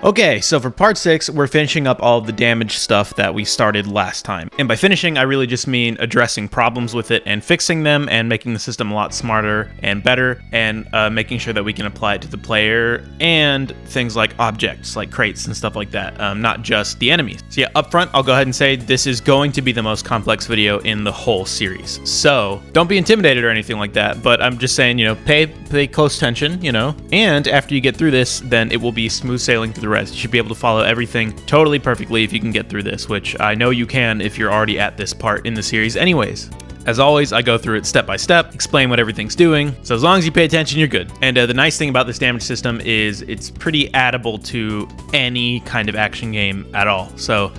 Okay, so for part 6, we're finishing up all of the damage stuff that we started last time. And by finishing, I really just mean addressing problems with it and fixing them and making the system a lot smarter and better and making sure that we can apply it to the player and things like objects, like crates and stuff like that, not just the enemies. So yeah, up front, I'll go ahead and say this is going to be the most complex video in the whole series. So don't be intimidated or anything like that, but I'm just saying, pay close attention, and after you get through this, then it will be smooth sailing through the rest. You should be able to follow everything totally perfectly if you can get through this, which I know you can if you're already at this part in the series anyways. As always, I go through it step by step, explain what everything's doing, so as long as you pay attention, you're good. And the nice thing about this damage system is it's pretty addable to any kind of action game at all, so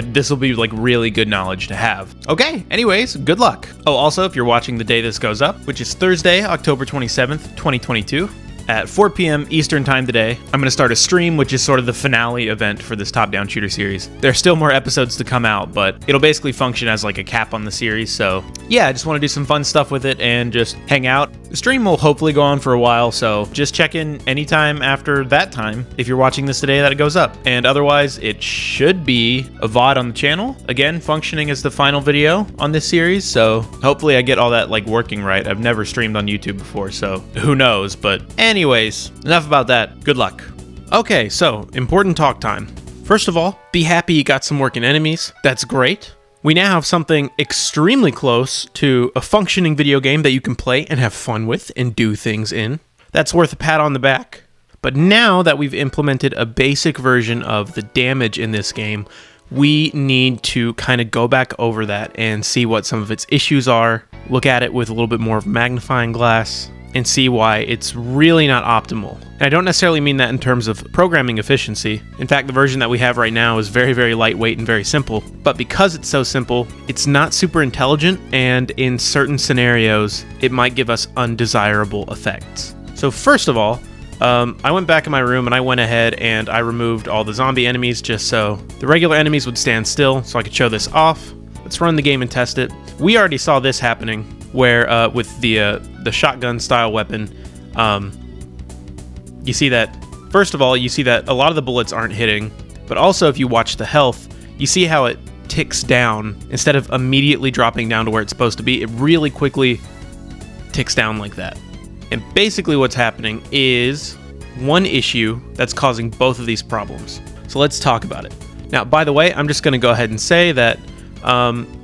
this will be like really good knowledge to have. Okay, anyways, good luck. Oh, also, if you're watching the day this goes up, which is Thursday, October 27th, 2022, at 4 p.m. Eastern time today, I'm going to start a stream, which is sort of the finale event for this top-down shooter series. There are still more episodes to come out, but it'll basically function as like a cap on the series, so yeah, I just want to do some fun stuff with it and just hang out. The stream will hopefully go on for a while, so just check in anytime after that time if you're watching this today that it goes up. And otherwise, it should be a VOD on the channel, again, functioning as the final video on this series, so hopefully I get all that like working right. I've never streamed on YouTube before, so who knows, but anyways, enough about that. Good luck. Okay, so important talk time. First of all, be happy you got some working enemies. That's great. We now have something extremely close to a functioning video game that you can play and have fun with and do things in. That's worth a pat on the back. But now that we've implemented a basic version of the damage in this game, we need to kind of go back over that and see what some of its issues are, look at it with a little bit more of a magnifying glass, and see why it's really not optimal. And I don't necessarily mean that in terms of programming efficiency. In fact, the version that we have right now is very, very lightweight and very simple. But because it's so simple, it's not super intelligent, and in certain scenarios, it might give us undesirable effects. So first of all, I went back in my room and I went ahead and I removed all the zombie enemies just so the regular enemies would stand still so I could show this off. Let's run the game and test it. We already saw this happening where with the shotgun style weapon, you see that, first of all, you see that a lot of the bullets aren't hitting, but also if you watch the health, you see how it ticks down. Instead of immediately dropping down to where it's supposed to be, it really quickly ticks down like that. And basically what's happening is one issue that's causing both of these problems. So let's talk about it. Now, by the way, I'm just going to go ahead and say that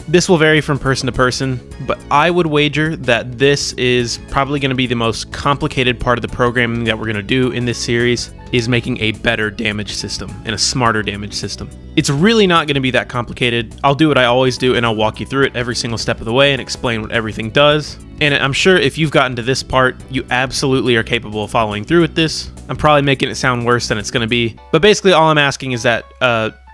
this will vary from person to person, but I would wager that this is probably going to be the most complicated part of the programming that we're going to do in this series, is making a better damage system and a smarter damage system. It's really not going to be that complicated. I'll do what I always do, and I'll walk you through it every single step of the way and explain what everything does. And I'm sure if you've gotten to this part, you absolutely are capable of following through with this. I'm probably making it sound worse than it's going to be, but basically all I'm asking is that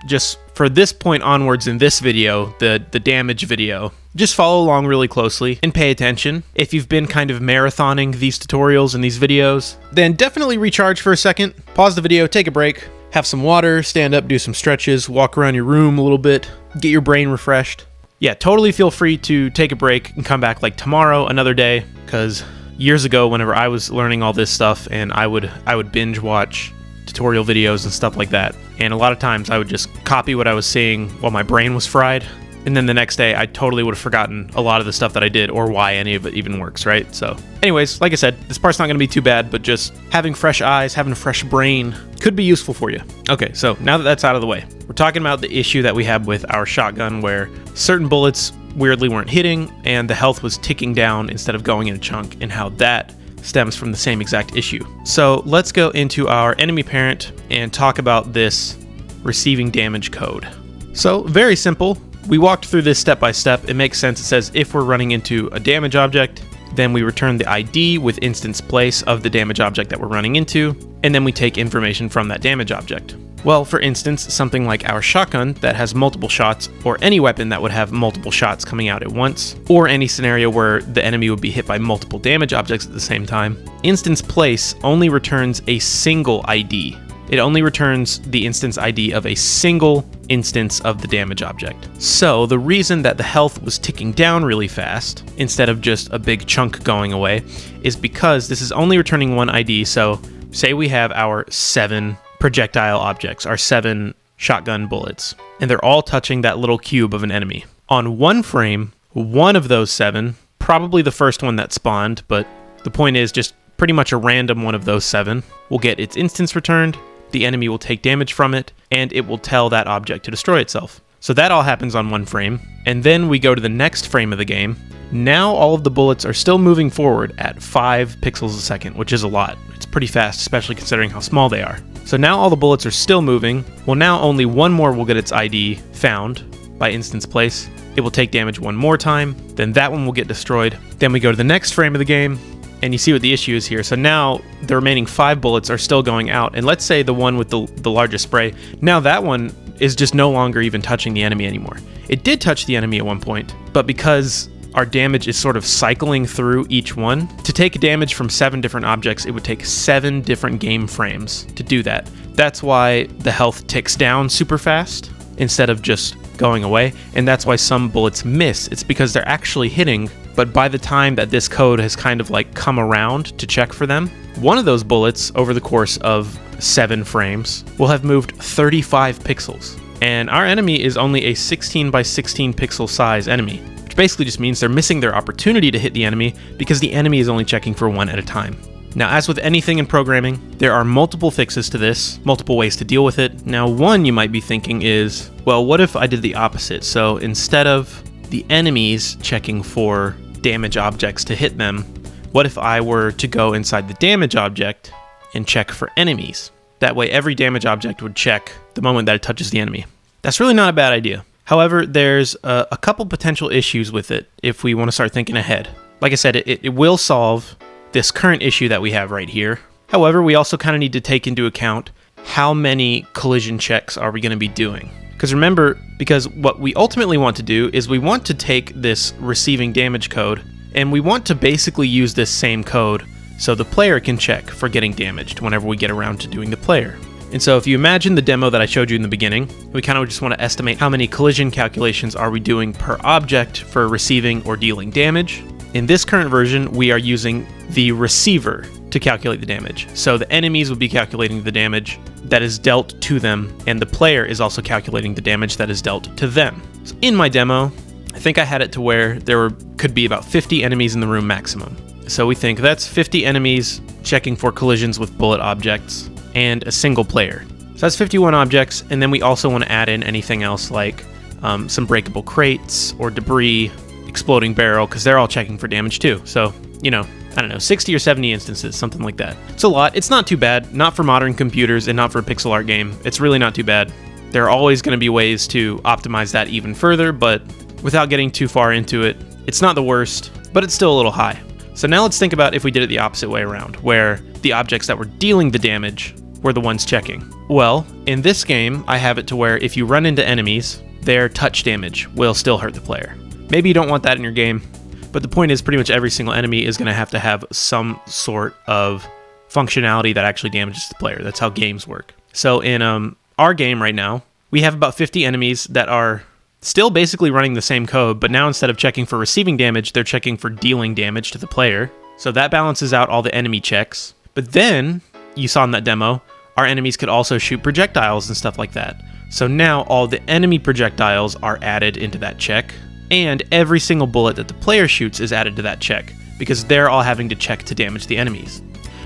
just for this point onwards in this video, the damage video, just follow along really closely and pay attention. If you've been kind of marathoning these tutorials and these videos, then definitely recharge for a second, pause the video, take a break, have some water, stand up, do some stretches, walk around your room a little bit, get your brain refreshed. Yeah, totally feel free to take a break and come back like tomorrow, another day, because years ago, whenever I was learning all this stuff, and I would binge watch tutorial videos and stuff like that, and a lot of times I would just copy what I was seeing while my brain was fried, and then the next day I totally would have forgotten a lot of the stuff that I did or why any of it even works, right? So anyways, like I said, this part's not going to be too bad, but just having fresh eyes, having a fresh brain could be useful for you. Okay, so now that that's out of the way, we're talking about the issue that we have with our shotgun where certain bullets weirdly weren't hitting and the health was ticking down instead of going in a chunk, and how that stems from the same exact issue. So let's go into our enemy parent and talk about this receiving damage code. So very simple. We walked through this step by step. It makes sense. It says if we're running into a damage object, then we return the ID with instance place of the damage object that we're running into, and then we take information from that damage object. Well, for instance, something like our shotgun that has multiple shots, or any weapon that would have multiple shots coming out at once, or any scenario where the enemy would be hit by multiple damage objects at the same time, instance place only returns a single ID. It only returns the instance ID of a single instance of the damage object. So the reason that the health was ticking down really fast, instead of just a big chunk going away, is because this is only returning one ID. So say we have our 7% projectile objects, our 7 shotgun bullets, and they're all touching that little cube of an enemy. On one frame, one of those 7, probably the first one that spawned, but the point is just pretty much a random one of those 7, will get its instance returned, the enemy will take damage from it, and it will tell that object to destroy itself. So that all happens on one frame, and then we go to the next frame of the game. Now all of the bullets are still moving forward at 5 pixels a second, which is a lot. It's pretty fast, especially considering how small they are. So now all the bullets are still moving. Well, now only one more will get its ID found by instance place. It will take damage one more time, then that one will get destroyed. Then we go to the next frame of the game, and you see what the issue is here. So now the remaining 5 bullets are still going out, and let's say the one with the largest spray, now that one is just no longer even touching the enemy anymore. It did touch the enemy at one point, but because our damage is sort of cycling through each one, to take damage from 7 different objects, it would take 7 different game frames to do that. That's why the health ticks down super fast instead of just going away, and that's why some bullets miss. It's because they're actually hitting, but by the time that this code has kind of like come around to check for them, one of those bullets over the course of 7 frames will have moved 35 pixels. And our enemy is only a 16 by 16 pixel size enemy, which basically just means they're missing their opportunity to hit the enemy because the enemy is only checking for 1 at a time. Now, as with anything in programming, there are multiple fixes to this, multiple ways to deal with it. Now, one you might be thinking is, well, what if I did the opposite? So instead of the enemies checking for damage objects to hit them, what if I were to go inside the damage object and check for enemies? That way, every damage object would check the moment that it touches the enemy. That's really not a bad idea. However, there's a couple potential issues with it if we want to start thinking ahead. Like I said, it will solve this current issue that we have right here. However, we also kind of need to take into account how many collision checks are we going to be doing. Because remember, because what we ultimately want to do is we want to take this receiving damage code and we want to basically use this same code so the player can check for getting damaged whenever we get around to doing the player. And so if you imagine the demo that I showed you in the beginning, we kind of just want to estimate how many collision calculations are we doing per object for receiving or dealing damage. In this current version, we are using the receiver to calculate the damage. So the enemies would be calculating the damage that is dealt to them, and the player is also calculating the damage that is dealt to them. So in my demo, I think I had it to where could be about 50 enemies in the room maximum. So we think that's 50 enemies checking for collisions with bullet objects and a single player. So that's 51 objects, and then we also want to add in anything else like some breakable crates or debris, exploding barrel, because they're all checking for damage too. So, I don't know, 60 or 70 instances, something like that. It's a lot. It's not too bad. Not for modern computers and not for a pixel art game. It's really not too bad. There are always going to be ways to optimize that even further, but without getting too far into it, it's not the worst, but it's still a little high. So now let's think about if we did it the opposite way around, where the objects that were dealing the damage were the ones checking. Well, in this game, I have it to where if you run into enemies, their touch damage will still hurt the player. Maybe you don't want that in your game, but the point is pretty much every single enemy is going to have some sort of functionality that actually damages the player. That's how games work. So in our game right now, we have about 50 enemies that are still basically running the same code, but now instead of checking for receiving damage, they're checking for dealing damage to the player. So that balances out all the enemy checks. But then, you saw in that demo, our enemies could also shoot projectiles and stuff like that. So now all the enemy projectiles are added into that check, and every single bullet that the player shoots is added to that check, because they're all having to check to damage the enemies.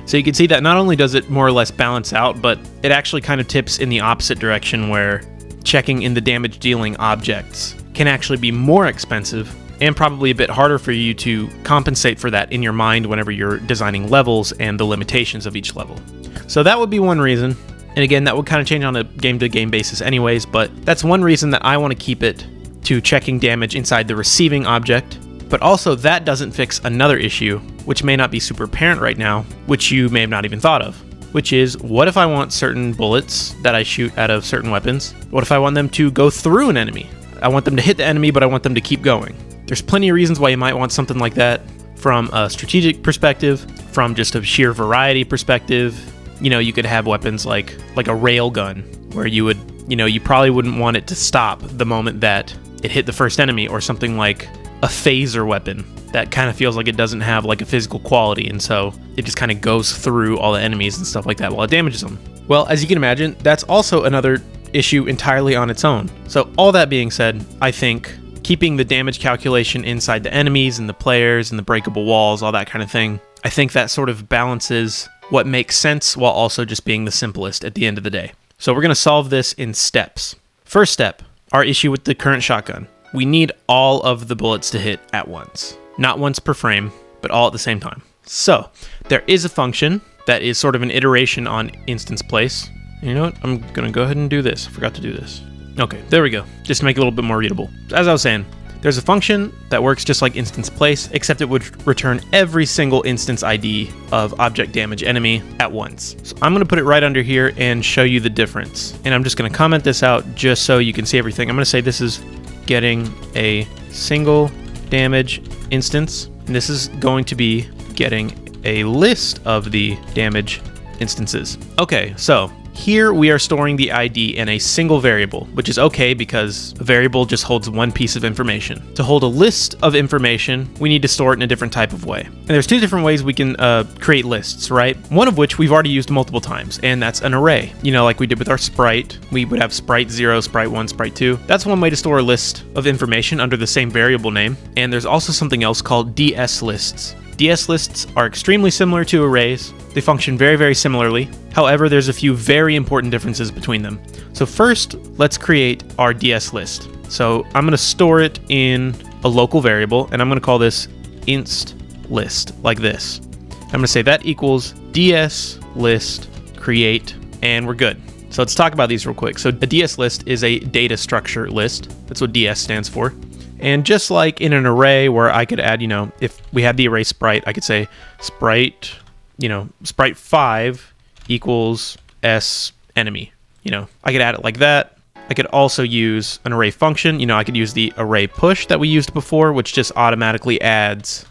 So you can see that not only does it more or less balance out, but it actually kind of tips in the opposite direction where checking in the damage dealing objects can actually be more expensive and probably a bit harder for you to compensate for that in your mind whenever you're designing levels and the limitations of each level. So that would be one reason. And again, that would kind of change on a game-to-game basis anyways, but that's one reason that I want to keep it to checking damage inside the receiving object. But also that doesn't fix another issue, which may not be super apparent right now, which you may have not even thought of, which is, what if I want certain bullets that I shoot out of certain weapons? What if I want them to go through an enemy? I want them to hit the enemy, but I want them to keep going. There's plenty of reasons why you might want something like that, from a strategic perspective, from just a sheer variety perspective. You could have weapons like a rail gun, where you would, you probably wouldn't want it to stop the moment that it hit the first enemy, or something like a phaser weapon that kind of feels like it doesn't have like a physical quality, and so it just kind of goes through all the enemies and stuff like that while it damages them. Well, as you can imagine, that's also another issue entirely on its own. So all that being said, I think keeping the damage calculation inside the enemies and the players and the breakable walls, all that kind of thing, I think that sort of balances what makes sense while also just being the simplest at the end of the day. So we're going to solve this in steps. First step, our issue with the current shotgun. We need all of the bullets to hit at once. Not once per frame, but all at the same time. So there is a function that is sort of an iteration on instance place. You know what? I'm going to go ahead and do this. I forgot to do this. Okay, there we go. Just to make it a little bit more readable. As I was saying, there's a function that works just like instance place, except it would return every single instance ID of object damage enemy at once. So I'm going to put it right under here and show you the difference. And I'm just going to comment this out just so you can see everything. I'm going to say this is getting a single damage instance, and this is going to be getting a list of the damage instances. Okay, so here we are storing the ID in a single variable, which is okay because a variable just holds one piece of information. To hold a list of information, we need to store it in a different type of way. And there's two different ways we can create lists, right? One of which we've already used multiple times, and that's an array. You know, like we did with our sprite, we would have sprite 0, sprite 1, sprite 2. That's one way to store a list of information under the same variable name. And there's also something else called DS lists. DS lists are extremely similar to arrays. They function very, very similarly. However, there's a few very important differences between them. So first, let's create our DS list. So I'm going to store it in a local variable, and I'm going to call this inst list, like this. I'm going to say that equals DS list create, and we're good. So let's talk about these real quick. So a DS list is a data structure list. That's what DS stands for. And just like in an array where I could add, you know, if we had the array sprite, I could say sprite, you know, sprite 5 equals S enemy. You know, I could add it like that. I could also use an array function. You know, I could use the array push that we used before, which just automatically adds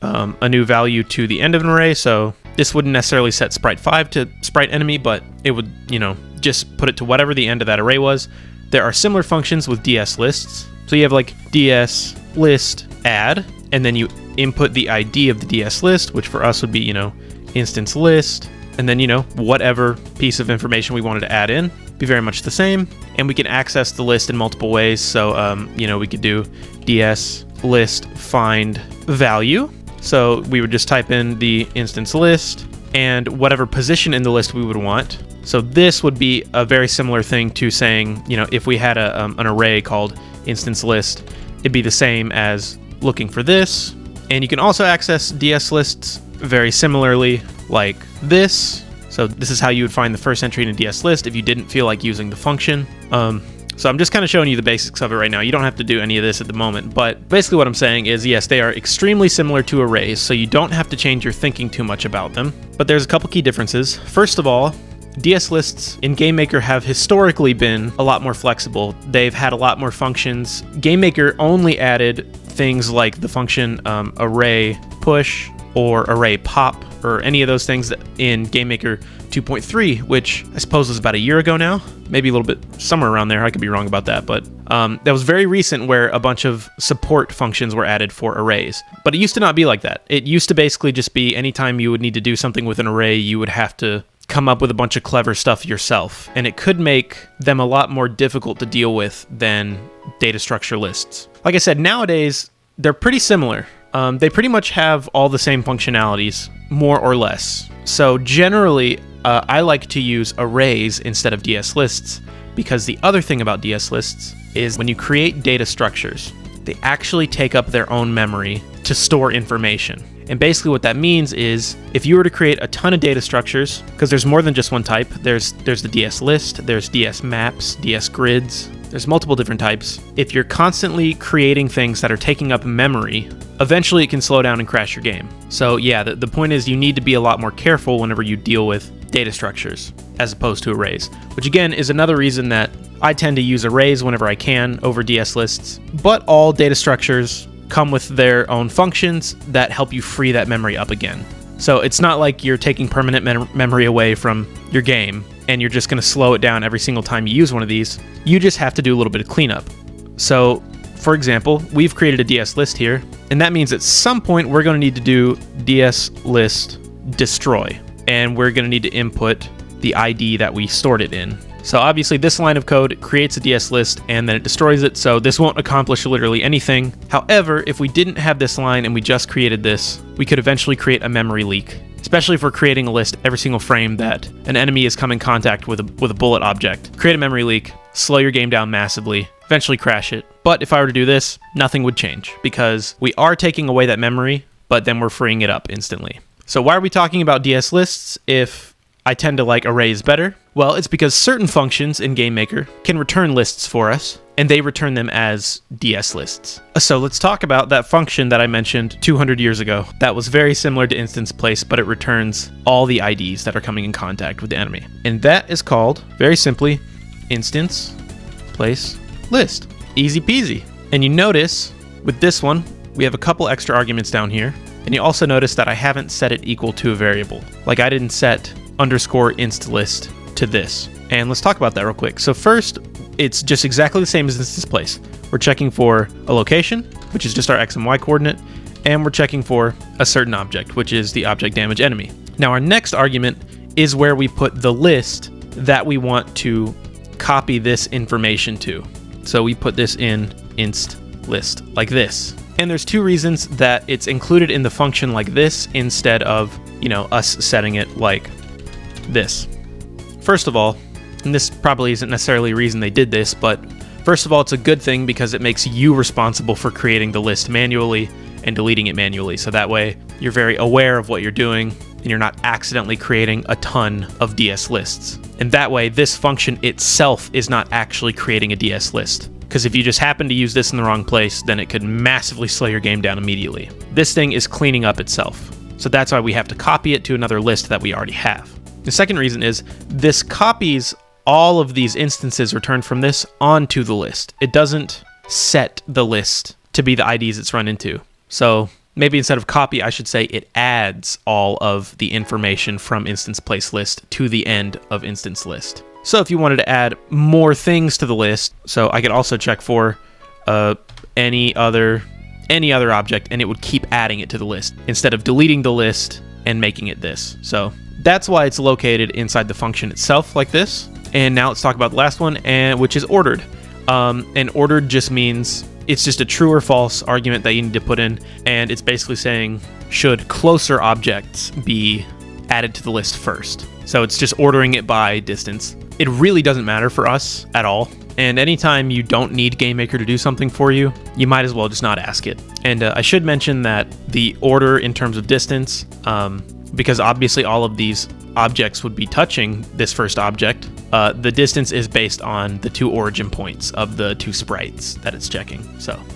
a new value to the end of an array. So this wouldn't necessarily set sprite 5 to sprite enemy, but it would, you know, just put it to whatever the end of that array was. There are similar functions with DS lists. So you have like DS list add, and then you input the ID of the DS list, which for us would be, you know, instance list, and then, you know, whatever piece of information we wanted to add in, be very much the same. And we can access the list in multiple ways. So, you know, we could do DS list find value. So we would just type in the instance list and whatever position in the list we would want. So this would be a very similar thing to saying, you know, if we had an array called instance list, it'd be the same as looking for this. And you can also access DS lists very similarly like this. So this is how you would find the first entry in a DS list if you didn't feel like using the function. So I'm just kind of showing you the basics of it right now. You don't have to do any of this at the moment, but basically what I'm saying is, yes, they are extremely similar to arrays, so you don't have to change your thinking too much about them. But there's a couple key differences. First of all, DS lists in GameMaker have historically been a lot more flexible. They've had a lot more functions. GameMaker only added things like the function array push or array pop or any of those things in GameMaker 2.3, which I suppose was about a year ago now, maybe a little bit somewhere around there. I could be wrong about that, but that was very recent where a bunch of support functions were added for arrays. But it used to not be like that. It used to basically just be anytime you would need to do something with an array, you would have to come up with a bunch of clever stuff yourself, and it could make them a lot more difficult to deal with than data structure lists. Like I said, nowadays they're pretty similar. They pretty much have all the same functionalities, more or less. So generally, I like to use arrays instead of DS lists, because the other thing about DS lists is when you create data structures, they actually take up their own memory to store information. And basically what that means is if you were to create a ton of data structures, because there's more than just one type, there's the DS list, there's DS maps, DS grids, there's multiple different types. If you're constantly creating things that are taking up memory, eventually it can slow down and crash your game. So yeah, the point is you need to be a lot more careful whenever you deal with data structures as opposed to arrays, which again is another reason that I tend to use arrays whenever I can over DS lists. But all data structures come with their own functions that help you free that memory up again. So it's not like you're taking permanent memory away from your game and you're just going to slow it down every single time you use one of these. You just have to do a little bit of cleanup. So for example, we've created a DS list here, and that means at some point we're going to need to do DS list destroy, and we're going to need to input the ID that we stored it in. So obviously this line of code creates a DS list and then it destroys it, so this won't accomplish literally anything. However, if we didn't have this line and we just created this, we could eventually create a memory leak, especially if we're creating a list every single frame that an enemy has come in contact with a bullet object. Create a memory leak, slow your game down massively, eventually crash it. But if I were to do this, nothing would change because we are taking away that memory, but then we're freeing it up instantly. So why are we talking about DS lists if I tend to like arrays better? Well, it's because certain functions in GameMaker can return lists for us, and they return them as DS lists. So let's talk about that function that I mentioned 200 years ago. That was very similar to instance place, but it returns all the IDs that are coming in contact with the enemy. And that is called, very simply, instance place list. Easy peasy. And you notice with this one, we have a couple extra arguments down here. And you also notice that I haven't set it equal to a variable. Like I didn't set _inst list to this. And let's talk about that real quick. So first, it's just exactly the same as instance place. We're checking for a location, which is just our X and Y coordinate, and we're checking for a certain object, which is the object damage enemy. Now our next argument is where we put the list that we want to copy this information to. So we put this in inst list like this. And there's two reasons that it's included in the function like this instead of, us setting it like this. First of all, and this probably isn't necessarily a reason they did this, but first of all, it's a good thing because it makes you responsible for creating the list manually and deleting it manually. So that way you're very aware of what you're doing and you're not accidentally creating a ton of DS lists. And that way this function itself is not actually creating a DS list. Because if you just happen to use this in the wrong place, then it could massively slow your game down immediately. This thing is cleaning up itself. So that's why we have to copy it to another list that we already have. The second reason is this copies all of these instances returned from this onto the list. It doesn't set the list to be the IDs it's run into. So maybe instead of copy, I should say it adds all of the information from instance place list to the end of instance list. So if you wanted to add more things to the list, so I could also check for any other object, and it would keep adding it to the list instead of deleting the list and making it this. So that's why it's located inside the function itself like this. And now let's talk about the last one, which is ordered. And ordered just means it's just a true or false argument that you need to put in, and it's basically saying should closer objects be added to the list first. So it's just ordering it by distance. It really doesn't matter for us at all. And anytime you don't need GameMaker to do something for you, you might as well just not ask it. And I should mention that the order in terms of distance, because obviously all of these objects would be touching this first object, the distance is based on the two origin points of the two sprites that it's checking.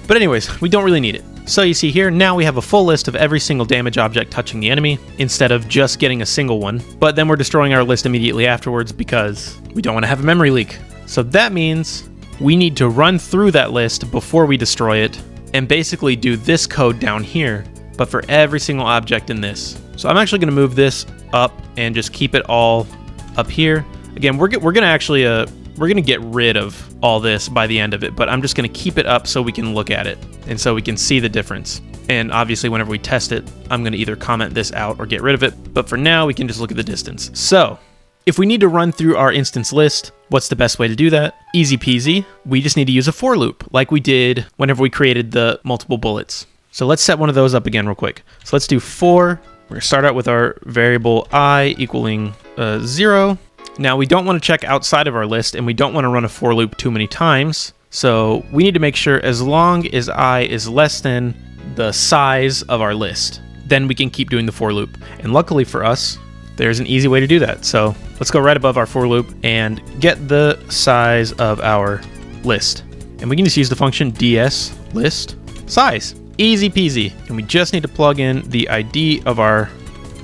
But anyways, we don't really need it. So you see here, now we have a full list of every single damage object touching the enemy instead of just getting a single one. But then we're destroying our list immediately afterwards because we don't want to have a memory leak. So that means we need to run through that list before we destroy it and basically do this code down here, but for every single object in this. So I'm actually going to move this up and just keep it all up here. Again, we're going to actually we're going to get rid of all this by the end of it, but I'm just going to keep it up so we can look at it and so we can see the difference. And obviously whenever we test it, I'm going to either comment this out or get rid of it. But for now, we can just look at the distance. So if we need to run through our instance list, what's the best way to do that? Easy peasy. We just need to use a for loop like we did whenever we created the multiple bullets. So let's set one of those up again real quick. So let's do for. We're going to start out with our variable I equaling 0. Now we don't want to check outside of our list and we don't want to run a for loop too many times. So we need to make sure as long as I is less than the size of our list, then we can keep doing the for loop. And luckily for us, there's an easy way to do that. So let's go right above our for loop and get the size of our list. And we can just use the function ds list size. Easy peasy. And we just need to plug in the ID of our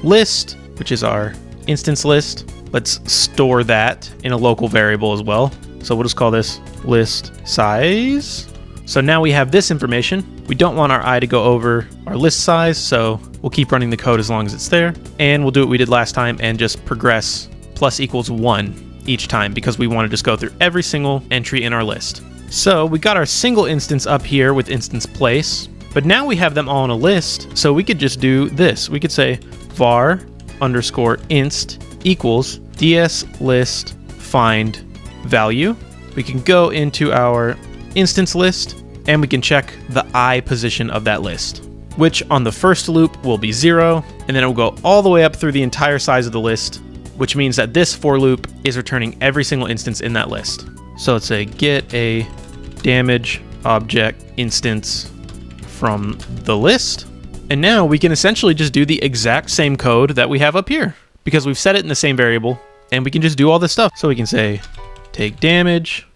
list, which is our instance list. Let's store that in a local variable as well. So we'll just call this list size. So now we have this information. We don't want our I to go over our list size, so we'll keep running the code as long as it's there. And we'll do what we did last time and just progress plus equals 1 each time because we want to just go through every single entry in our list. So we got our single instance up here with instance place, but now we have them all in a list. So we could just do this. We could say var underscore inst equals DS list find value. We can go into our instance list and we can check the I position of that list, which on the first loop will be 0, and then it will go all the way up through the entire size of the list, which means that this for loop is returning every single instance in that list. So let's say get a damage object instance from the list. And now we can essentially just do the exact same code that we have up here because we've set it in the same variable, and we can just do all this stuff. So we can say take damage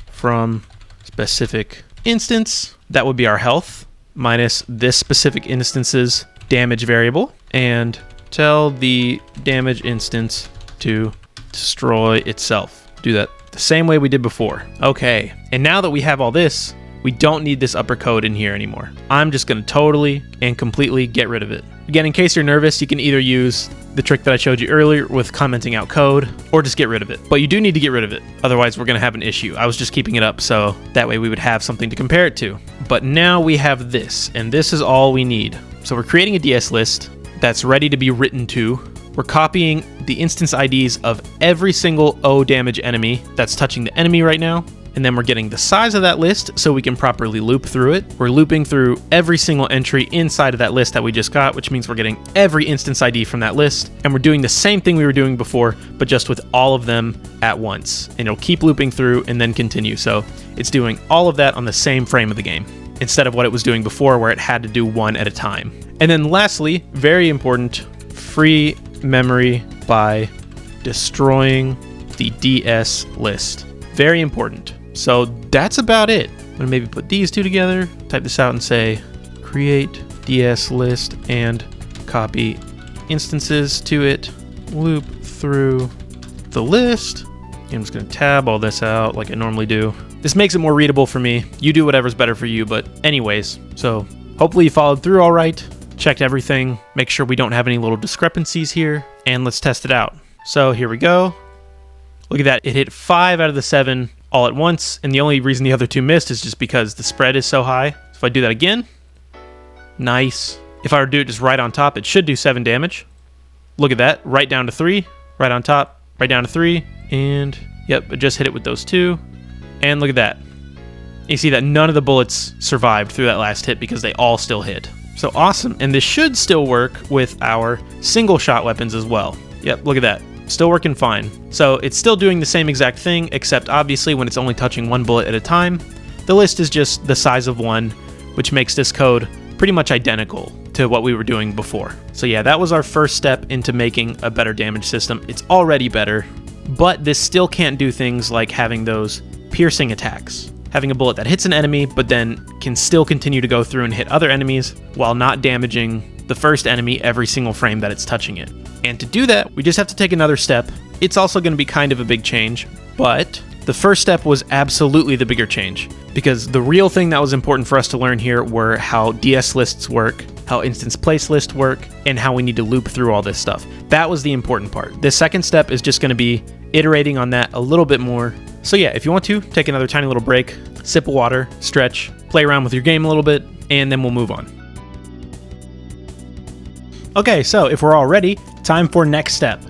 from specific instance. That would be our health minus this specific instance's damage variable, and tell the damage instance to destroy itself. Do that the same way we did before. Okay, and now that we have all this, we don't need this upper code in here anymore. I'm just gonna totally and completely get rid of it. Again, in case you're nervous, you can either use the trick that I showed you earlier with commenting out code, or just get rid of it. But you do need to get rid of it, otherwise we're gonna have an issue. I was just keeping it up so that way we would have something to compare it to. But now we have this, and this is all we need. So we're creating a DS list that's ready to be written to. We're copying the instance IDs of every single O damage enemy that's touching the enemy right now. And then we're getting the size of that list so we can properly loop through it. We're looping through every single entry inside of that list that we just got, which means we're getting every instance ID from that list. And we're doing the same thing we were doing before, but just with all of them at once. And it'll keep looping through and then continue. So it's doing all of that on the same frame of the game, instead of what it was doing before where it had to do one at a time. And then lastly, very important, free memory by destroying the DS list. Very important. So that's about it. I'm gonna maybe put these two together, type this out and say create DS list and copy instances to it, loop through the list. I'm just gonna tab all this out like I normally do. This makes it more readable for me. You do whatever's better for you, but anyways, so hopefully you followed through all right, checked everything, make sure we don't have any little discrepancies here, and let's test it out. So here we go. Look at that, it hit 5 out of the 7 all at once, and the only reason the other 2 missed is just because the spread is so high. So if I do that again, nice. If I were to do it just right on top, it should do 7 damage. Look at that, right down to 3, right on top, right down to 3, and yep, it just hit it with those 2. And look at that. You see that none of the bullets survived through that last hit because they all still hit. So awesome, and this should still work with our single shot weapons as well. Yep, look at that. Still working fine. So it's still doing the same exact thing, except obviously when it's only touching one bullet at a time, the list is just the size of 1, which makes this code pretty much identical to what we were doing before. So yeah, that was our first step into making a better damage system. It's already better, but this still can't do things like having those piercing attacks. Having a bullet that hits an enemy, but then can still continue to go through and hit other enemies while not damaging the first enemy every single frame that it's touching it. And to do that, we just have to take another step. It's also going to be kind of a big change, but the first step was absolutely the bigger change, because the real thing that was important for us to learn here were how DS lists work, how instance place lists work, and how we need to loop through all this stuff. That was the important part. The second step is just going to be iterating on that a little bit more. So yeah, if you want to, take another tiny little break, sip of water, stretch, play around with your game a little bit, and then we'll move on. Okay, so if we're all ready, time for next step.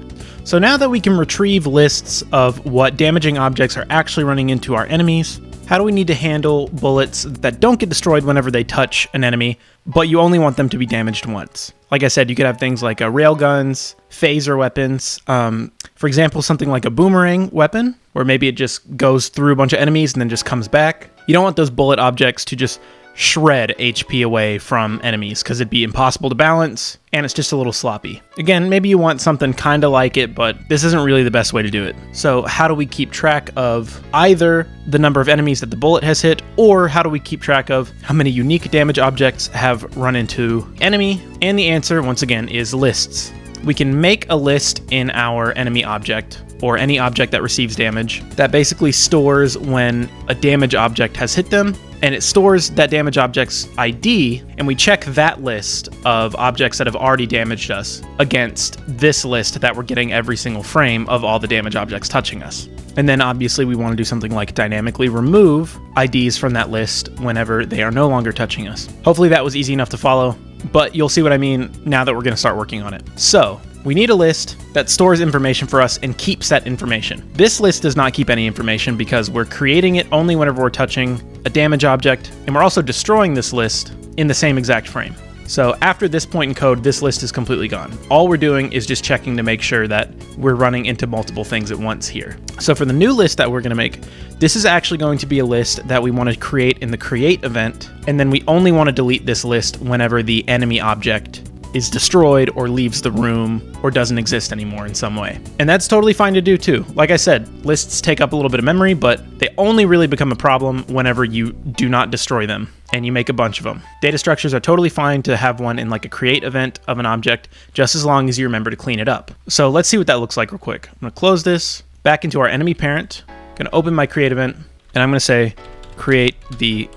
So now that we can retrieve lists of what damaging objects are actually running into our enemies, how do we need to handle bullets that don't get destroyed whenever they touch an enemy, but you only want them to be damaged once? Like I said, you could have things like railguns, phaser weapons, for example, something like a boomerang weapon, where maybe it just goes through a bunch of enemies and then just comes back. You don't want those bullet objects to just shred HP away from enemies because it'd be impossible to balance and it's just a little sloppy. Again, maybe you want something kind of like it, but this isn't really the best way to do it. So how do we keep track of either the number of enemies that the bullet has hit, or how do we keep track of how many unique damage objects have run into enemy? And the answer, once again, is lists. We can make a list in our enemy object, or any object that receives damage, that basically stores when a damage object has hit them, and it stores that damage object's ID, and we check that list of objects that have already damaged us against this list that we're getting every single frame of all the damage objects touching us. And then obviously we want to do something like dynamically remove IDs from that list whenever they are no longer touching us. Hopefully that was easy enough to follow, but you'll see what I mean now that we're going to start working on it. So we need a list that stores information for us and keeps that information. This list does not keep any information because we're creating it only whenever we're touching a damage object, and we're also destroying this list in the same exact frame. So after this point in code, this list is completely gone. All we're doing is just checking to make sure that we're running into multiple things at once here. So for the new list that we're going to make, this is actually going to be a list that we want to create in the create event, and then we only want to delete this list whenever the enemy object is destroyed or leaves the room or doesn't exist anymore in some way. And that's totally fine to do too. Like I said, lists take up a little bit of memory, but they only really become a problem whenever you do not destroy them and you make a bunch of them. Data structures are totally fine to have one in like a create event of an object, just as long as you remember to clean it up. So let's see what that looks like real quick. I'm gonna close this, back into our enemy parent, gonna open my create event, and I'm gonna say create the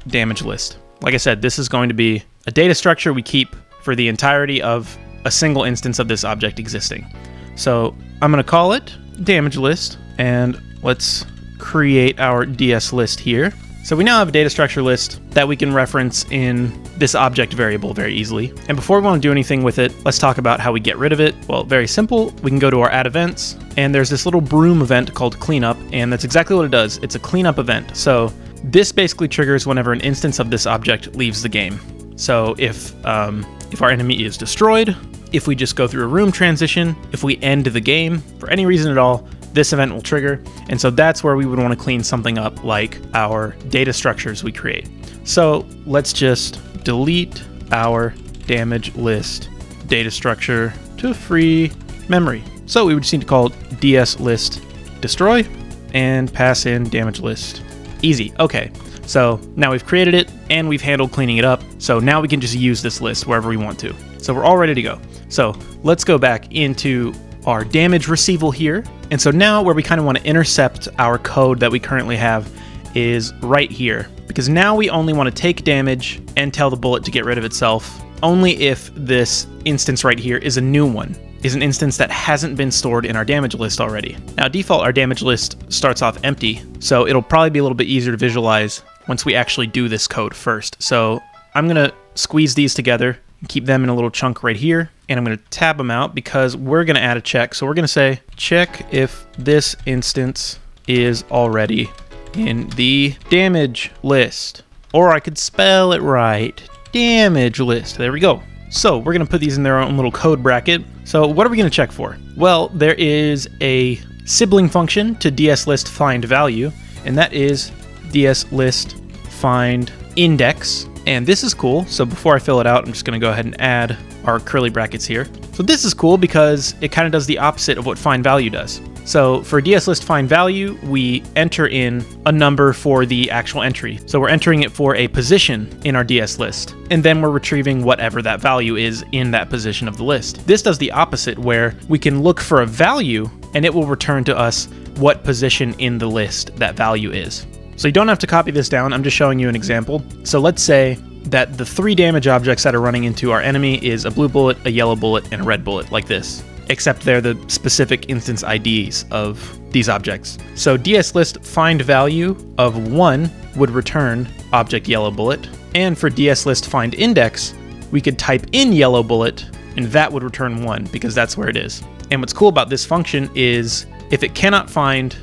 damage list. Like I said, this is going to be a data structure we keep for the entirety of a single instance of this object existing. So I'm going to call it damage list, and let's create our DS list here. So we now have a data structure list that we can reference in this object variable very easily. And before we want to do anything with it, let's talk about how we get rid of it. Well, very simple. We can go to our add events, and there's this little broom event called cleanup, and that's exactly what it does. It's a cleanup event. So this basically triggers whenever an instance of this object leaves the game. So if our enemy is destroyed, if we just go through a room transition, if we end the game for any reason at all, this event will trigger. And so that's where we would want to clean something up like our data structures we create. So let's just delete our damage list data structure to free memory. So we would just need to call DS list destroy and pass in damage list. Easy. Okay. So now we've created it and we've handled cleaning it up. So now we can just use this list wherever we want to. So we're all ready to go. So let's go back into our damage receival here. And so now where we kind of want to intercept our code that we currently have is right here, because now we only want to take damage and tell the bullet to get rid of itself only if this instance right here is a new one, is an instance that hasn't been stored in our damage list already. Now default, our damage list starts off empty, so it'll probably be a little bit easier to visualize once we actually do this code first. So I'm gonna squeeze these together and keep them in a little chunk right here, and I'm gonna tab them out because we're gonna add a check. So we're gonna say, check if this instance is already in the damage list. Or I could spell it right, damage list. There we go. So we're gonna put these in their own little code bracket. So what are we gonna check for? Well, there is a sibling function to dslist find value, and that is dslist find index. And this is cool. So before I fill it out, I'm just gonna go ahead and add our curly brackets here. So this is cool because it kind of does the opposite of what find value does. So for dslist find value, we enter in a number for the actual entry. So we're entering it for a position in our DS list, and then we're retrieving whatever that value is in that position of the list. This does the opposite, where we can look for a value and it will return to us what position in the list that value is. So you don't have to copy this down, I'm just showing you an example. So let's say that the 3 damage objects that are running into our enemy is a blue bullet, a yellow bullet, and a red bullet, like this. Except they're the specific instance IDs of these objects. So dslist find value of 1 would return object yellow bullet, and for dslist find index, we could type in yellow bullet, and that would return 1 because that's where it is. And what's cool about this function is if it cannot find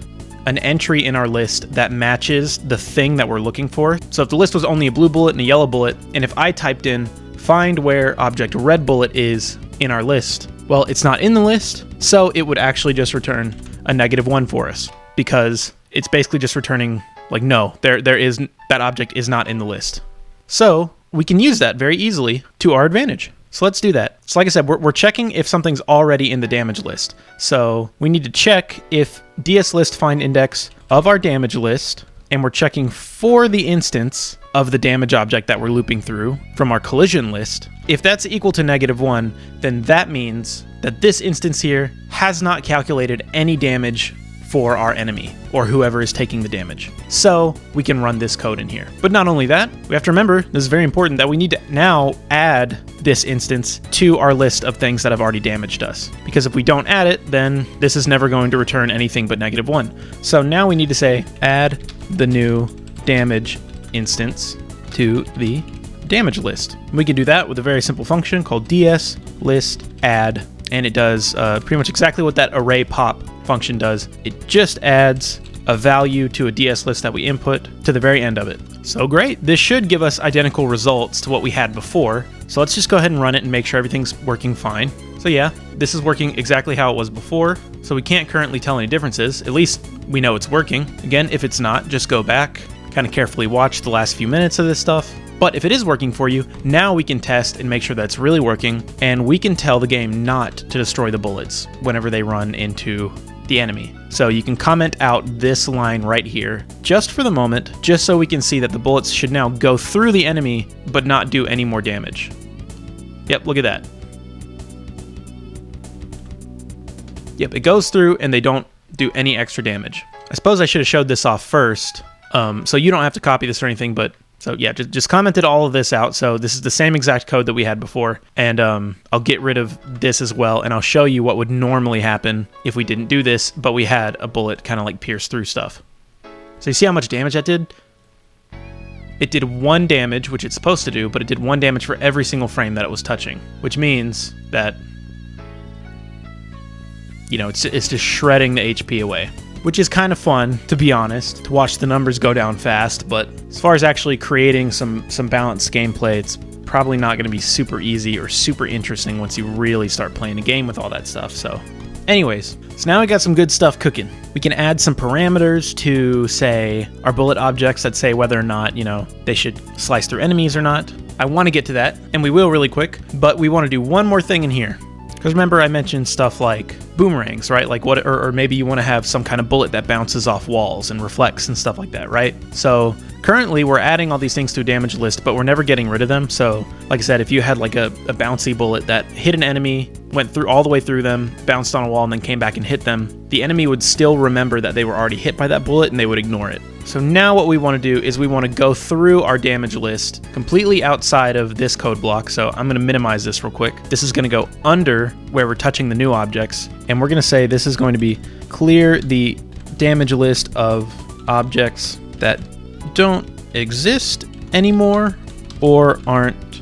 an entry in our list that matches the thing that we're looking for. So if the list was only a blue bullet and a yellow bullet, and if I typed in find where object red bullet is in our list, well, it's not in the list, so it would actually just return a -1 for us, because it's basically just returning like, no, that object is not in the list. So we can use that very easily to our advantage. So let's do that. So like I said, we're checking if something's already in the damage list. So we need to check if dslist find index of our damage list, and we're checking for the instance of the damage object that we're looping through from our collision list. If that's equal to -1, then that means that this instance here has not calculated any damage for our enemy or whoever is taking the damage. So we can run this code in here. But not only that, we have to remember, this is very important, that we need to now add this instance to our list of things that have already damaged us. Because if we don't add it, then this is never going to return anything but -1. So now we need to say add the new damage instance to the damage list. We can do that with a very simple function called dslist add. and it does pretty much exactly what that array pop function does. It just adds a value to a DS list that we input to the very end of it. So great. This should give us identical results to what we had before. So let's just go ahead and run it and make sure everything's working fine. So yeah, this is working exactly how it was before. So we can't currently tell any differences. At least we know it's working. Again, if it's not, just go back, kind of carefully watch the last few minutes of this stuff. But if it is working for you, now we can test and make sure that it's really working, and we can tell the game not to destroy the bullets whenever they run into the enemy. So you can comment out this line right here, just for the moment, just so we can see that the bullets should now go through the enemy, but not do any more damage. Yep, look at that. Yep, it goes through and they don't do any extra damage. I suppose I should have showed this off first, so you don't have to copy this or anything, but so yeah, just commented all of this out. So this is the same exact code that we had before, and I'll get rid of this as well, and I'll show you what would normally happen if we didn't do this, but we had a bullet kind of like pierce through stuff. So you see how much damage that did? It did 1 damage, which it's supposed to do, but it did 1 damage for every single frame that it was touching, which means that, you know, it's just shredding the HP away. Which is kind of fun, to be honest, to watch the numbers go down fast, but as far as actually creating some balanced gameplay, it's probably not going to be super easy or super interesting once you really start playing the game with all that stuff. So anyways, so now we got some good stuff cooking. We can add some parameters to, say, our bullet objects that say whether or not, you know, they should slice through enemies or not. I want to get to that, and we will really quick, but we want to do one more thing in here. Because remember I mentioned stuff like boomerangs, right? Like what, or maybe you want to have some kind of bullet that bounces off walls and reflects and stuff like that, right? So currently we're adding all these things to a damage list, but we're never getting rid of them. So like I said, if you had like a bouncy bullet that hit an enemy, went through all the way through them, bounced on a wall, and then came back and hit them, the enemy would still remember that they were already hit by that bullet and they would ignore it. So now what we want to do is we want to go through our damage list completely outside of this code block. So I'm going to minimize this real quick. This is going to go under where we're touching the new objects. And we're going to say this is going to be clear the damage list of objects that don't exist anymore or aren't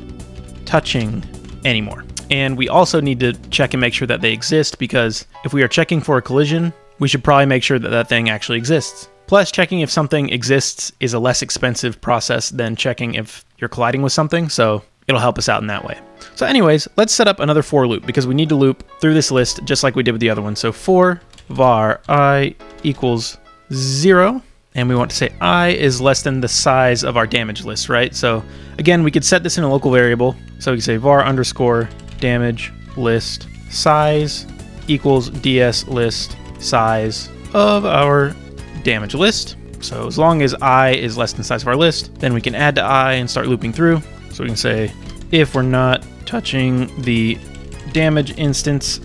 touching anymore. And we also need to check and make sure that they exist, because if we are checking for a collision, we should probably make sure that that thing actually exists. Plus, checking if something exists is a less expensive process than checking if you're colliding with something, so it'll help us out in that way. So anyways, let's set up another for loop, because we need to loop through this list just like we did with the other one. So for var I equals 0, and we want to say I is less than the size of our damage list, right? So again, we could set this in a local variable. So we can say var underscore damage list size equals ds list size of our damage list. So as long as I is less than the size of our list, then we can add to I and start looping through. So we can say if we're not touching the damage instance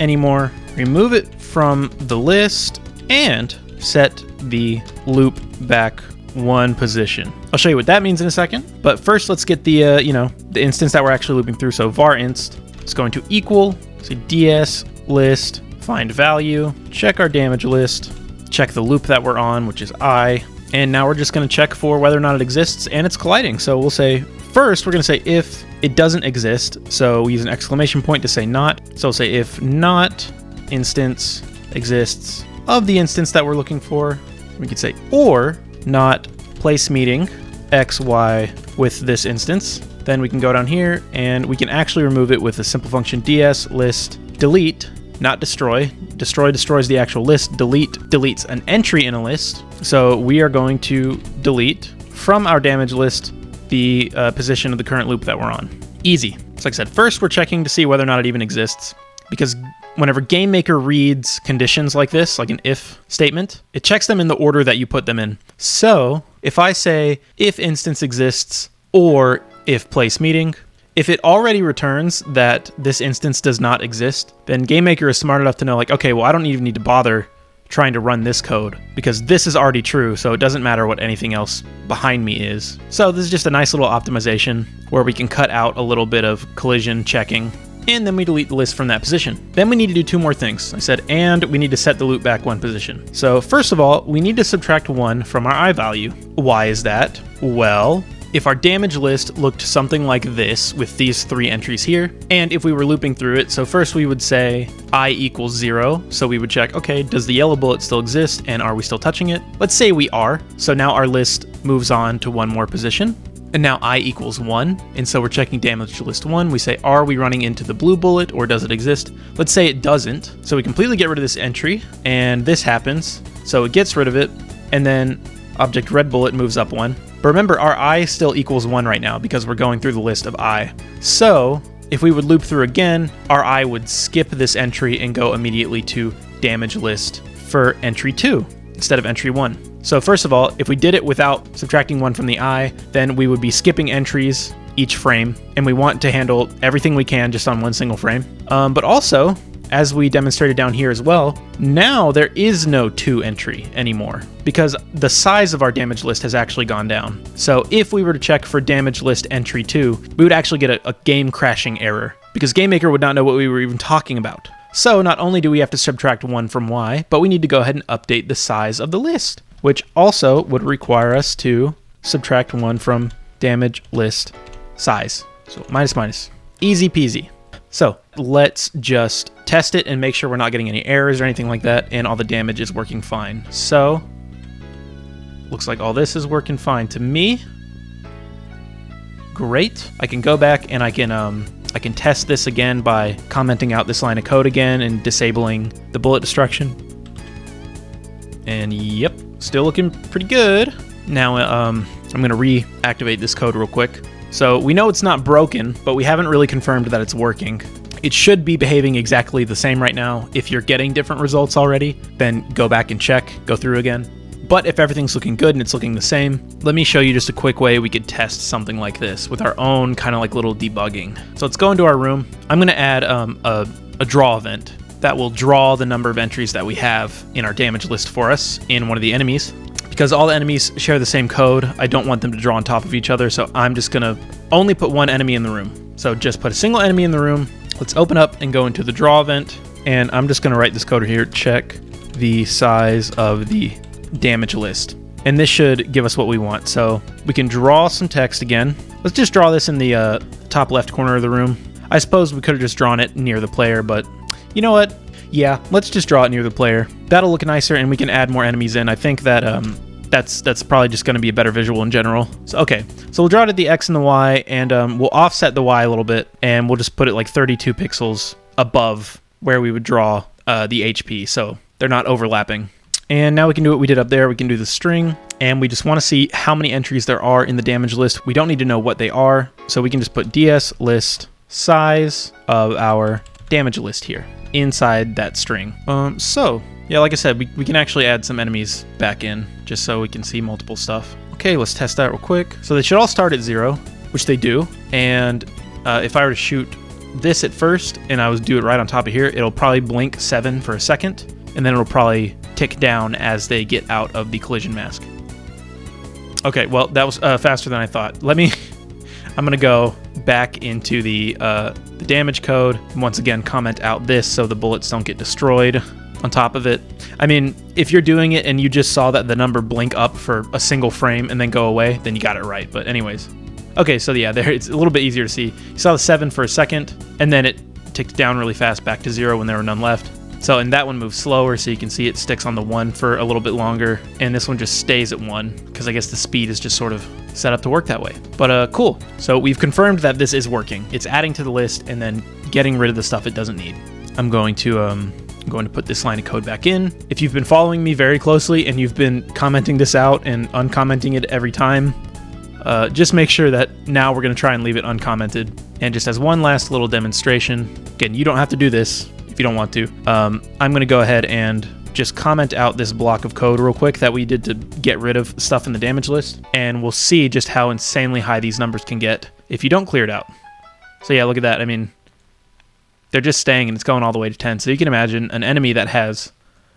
anymore, remove it from the list and set the loop back 1 position. I'll show you what that means in a second, but first let's get the the instance that we're actually looping through. So var inst is going to equal, say ds list find value, check our damage list, check the loop that we're on, which is I, and now we're just going to check for whether or not it exists and it's colliding. So we'll say first we're going to say if it doesn't exist, so we use an exclamation point to say not. So we'll say if not instance exists of the instance that we're looking for. We could say or not place meeting xy with this instance. Then we can go down here and we can actually remove it with a simple function ds list delete, not destroy. Destroy destroys the actual list. Delete deletes an entry in a list. So we are going to delete from our damage list the position of the current loop that we're on. Easy. So like I said, first we're checking to see whether or not it even exists, because whenever GameMaker reads conditions like this, like an if statement, it checks them in the order that you put them in. So if I say if instance exists or if place meeting, if it already returns that this instance does not exist, then GameMaker is smart enough to know, like, okay, well, I don't even need to bother trying to run this code because this is already true, so it doesn't matter what anything else behind me is. So this is just a nice little optimization where we can cut out a little bit of collision checking, and then we delete the list from that position. Then we need to do 2 more things. I said, and we need to set the loop back 1 position. So first of all, we need to subtract 1 from our I value. Why is that? Well, if our damage list looked something like this with these 3 entries here, and if we were looping through it, so first we would say I equals 0, so we would check, okay, does the yellow bullet still exist, and are we still touching it? Let's say we are, so now our list moves on to 1 more position, and now I equals 1, and so we're checking damage list 1, we say, are we running into the blue bullet, or does it exist? Let's say it doesn't, so we completely get rid of this entry, and this happens, so it gets rid of it, and then object red bullet moves up 1. But remember, our I still equals 1 right now because we're going through the list of I. So if we would loop through again, our I would skip this entry and go immediately to damage list for entry 2 instead of entry 1. So first of all, if we did it without subtracting 1 from the I, then we would be skipping entries each frame, and we want to handle everything we can just on 1 single frame. But also, as we demonstrated down here as well, now there is no 2 entry anymore because the size of our damage list has actually gone down. So if we were to check for damage list entry 2, we would actually get a game crashing error because GameMaker would not know what we were even talking about. So not only do we have to subtract 1 from Y, but we need to go ahead and update the size of the list, which also would require us to subtract 1 from damage list size. So minus. Easy peasy. So let's just test it and make sure we're not getting any errors or anything like that, and all the damage is working fine. So looks like all this is working fine to me. Great. I can go back and I can test this again by commenting out this line of code again and disabling the bullet destruction. And yep, still looking pretty good. Now I'm going to reactivate this code real quick. So we know it's not broken, but we haven't really confirmed that it's working. It should be behaving exactly the same right now. If you're getting different results already, then go back and check, go through again. But if everything's looking good and it's looking the same, let me show you just a quick way we could test something like this with our own kind of like little debugging. So let's go into our room. I'm going to add a draw event that will draw the number of entries that we have in our damage list for us in one of the enemies. Because all the enemies share the same code, I don't want them to draw on top of each other, so I'm just going to only put 1 enemy in the room. So just put a single enemy in the room. Let's open up and go into the draw event, and I'm just going to write this code here, check the size of the damage list. And this should give us what we want. So we can draw some text again. Let's just draw this in the top left corner of the room. I suppose we could have just drawn it near the player, but you know what? Yeah, let's just draw it near the player. That'll look nicer, and we can add more enemies in. I think that that's probably just going to be a better visual in general. So okay, so we'll draw it at the X and the Y, and we'll offset the Y a little bit, and we'll just put it like 32 pixels above where we would draw the HP, so they're not overlapping. And now we can do what we did up there. We can do the string, and we just want to see how many entries there are in the damage list. We don't need to know what they are, so we can just put ds list size of our damage list here inside that string. So yeah, like I said, we can actually add some enemies back in just so we can see multiple stuff. Okay, let's test that real quick. So they should all start at 0, which they do. And if I were to shoot this at first and I was do it right on top of here, it'll probably blink 7 for a second, and then it'll probably tick down as they get out of the collision mask. Okay, well, that was faster than I thought. I'm gonna go back into the damage code, and once again comment out this so the bullets don't get destroyed on top of it. I mean, if you're doing it and you just saw that the number blink up for a single frame and then go away, then you got it right. But anyways, okay, so yeah, there it's a little bit easier to see. You saw the 7 for a second, and then it ticked down really fast back to 0 when there were none left. So, and that one moves slower, so you can see it sticks on the 1 for a little bit longer, and this one just stays at 1, because I guess the speed is just sort of set up to work that way. But cool. So we've confirmed that this is working. It's adding to the list and then getting rid of the stuff it doesn't need. I'm going to put this line of code back in. If you've been following me very closely and you've been commenting this out and uncommenting it every time, just make sure that now we're going to try and leave it uncommented. And just as one last little demonstration, again, you don't have to do this if you don't want to. I'm going to go ahead and just comment out this block of code real quick that we did to get rid of stuff in the damage list, and we'll see just how insanely high these numbers can get if you don't clear it out. So yeah, look at that. I mean, they're just staying and it's going all the way to 10. So you can imagine an enemy that has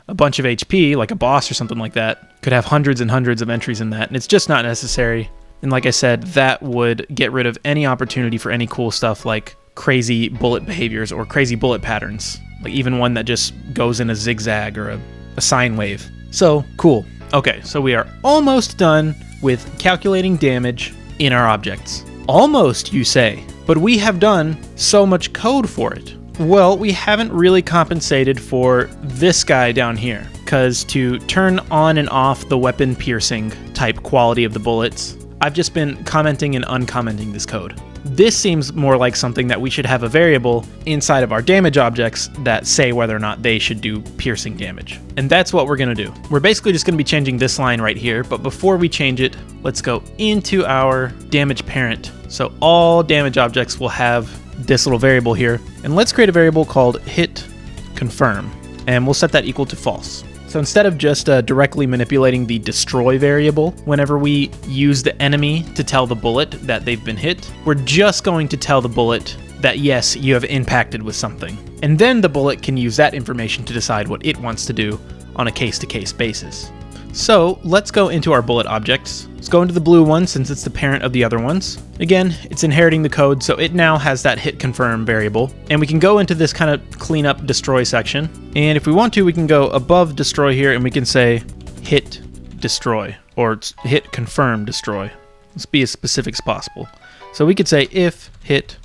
a bunch of HP, like a boss or something like that, could have hundreds and hundreds of entries in that, and it's just not necessary. And like I said, that would get rid of any opportunity for any cool stuff like crazy bullet behaviors or crazy bullet patterns, like even one that just goes in a zigzag or a sine wave. So cool. Okay, so we are almost done with calculating damage in our objects. Almost, you say, but we have done so much code for it. Well, we haven't really compensated for this guy down here, because to turn on and off the weapon piercing type quality of the bullets, I've just been commenting and uncommenting this code. This seems more like something that we should have a variable inside of our damage objects that say whether or not they should do piercing damage. And that's what we're going to do. We're basically just going to be changing this line right here, but before we change it, let's go into our damage parent. So all damage objects will have this little variable here. And let's create a variable called hit confirm, and we'll set that equal to false. So instead of just directly manipulating the destroy variable whenever we use the enemy to tell the bullet that they've been hit, we're just going to tell the bullet that yes, you have impacted with something. And then the bullet can use that information to decide what it wants to do on a case-to-case basis. So let's go into our bullet objects. Let's go into the blue one since it's the parent of the other ones. Again, it's inheriting the code, so it now has that hit confirm variable. And we can go into this kind of clean up destroy section. And if we want to, we can go above destroy here and we can say hit destroy or hit confirm destroy. Let's be as specific as possible. So we could say if hit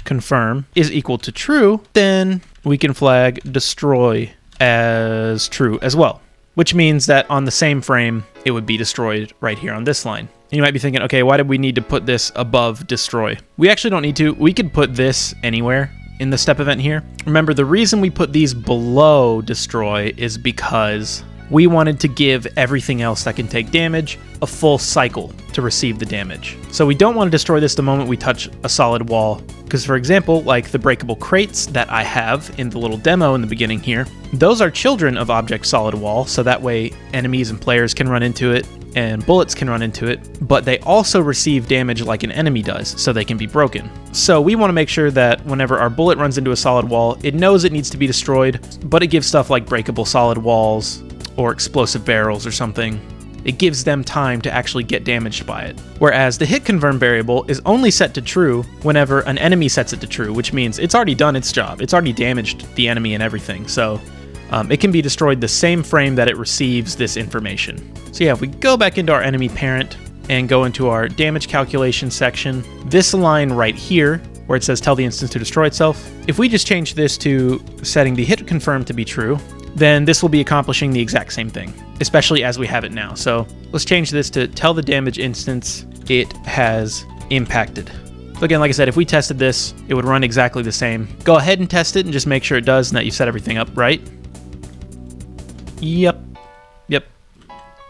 confirm is equal to true, then we can flag destroy as true as well, which means that on the same frame, it would be destroyed right here on this line. And you might be thinking, okay, why did we need to put this above destroy? We actually don't need to. We could put this anywhere in the step event here. Remember, the reason we put these below destroy is because we wanted to give everything else that can take damage a full cycle to receive the damage. So we don't want to destroy this the moment we touch a solid wall, because for example, like the breakable crates that I have in the little demo in the beginning here, those are children of object solid wall, so that way enemies and players can run into it and bullets can run into it, but they also receive damage like an enemy does, so they can be broken. So we want to make sure that whenever our bullet runs into a solid wall, it knows it needs to be destroyed, but it gives stuff like breakable solid walls or explosive barrels or something. It gives them time to actually get damaged by it. Whereas the hit confirm variable is only set to true whenever an enemy sets it to true, which means it's already done its job. It's already damaged the enemy and everything. So it can be destroyed the same frame that it receives this information. So yeah, if we go back into our enemy parent and go into our damage calculation section, this line right here, where it says tell the instance to destroy itself, if we just change this to setting the hit confirm to be true, then this will be accomplishing the exact same thing, especially as we have it now. So let's change this to tell the damage instance it has impacted. So again, like I said, if we tested this, it would run exactly the same. Go ahead and test it and just make sure it does and that you set everything up right. Yep.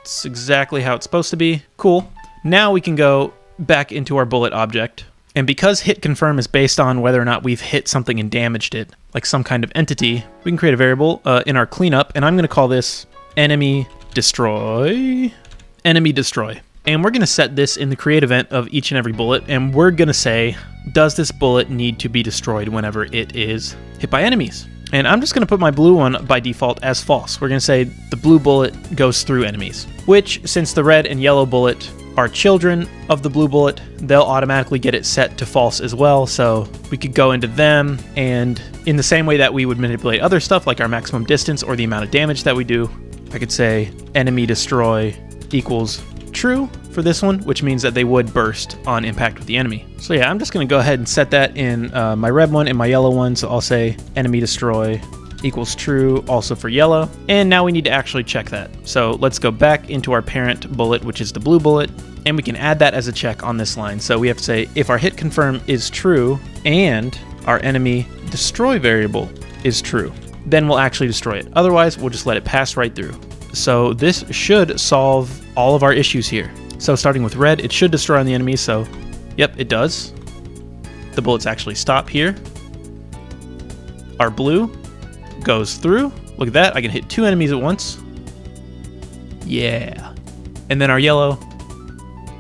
It's exactly how it's supposed to be. Cool. Now we can go back into our bullet object. And because hit confirm is based on whether or not we've hit something and damaged it, like some kind of entity, we can create a variable in our cleanup, and I'm going to call this enemy destroy. Enemy destroy. And we're going to set this in the create event of each and every bullet, and we're going to say, does this bullet need to be destroyed whenever it is hit by enemies? And I'm just going to put my blue one by default as false. We're going to say the blue bullet goes through enemies, which since the red and yellow bullet are children of the blue bullet, they'll automatically get it set to false as well. So we could go into them, and in the same way that we would manipulate other stuff like our maximum distance or the amount of damage that we do, I could say enemy destroy equals true for this one, which means that they would burst on impact with the enemy. So yeah, I'm just going to go ahead and set that in my red one and my yellow one. So I'll say enemy destroy equals true also for yellow. And now we need to actually check that. So let's go back into our parent bullet, which is the blue bullet, and we can add that as a check on this line. So we have to say if our hit confirm is true and our enemy destroy variable is true, then we'll actually destroy it. Otherwise, we'll just let it pass right through. So this should solve all of our issues here. So starting with red, it should destroy on the enemy. So yep, it does. The bullets actually stop here. Our blue goes through. Look at that. I can hit two enemies at once. Yeah. And then our yellow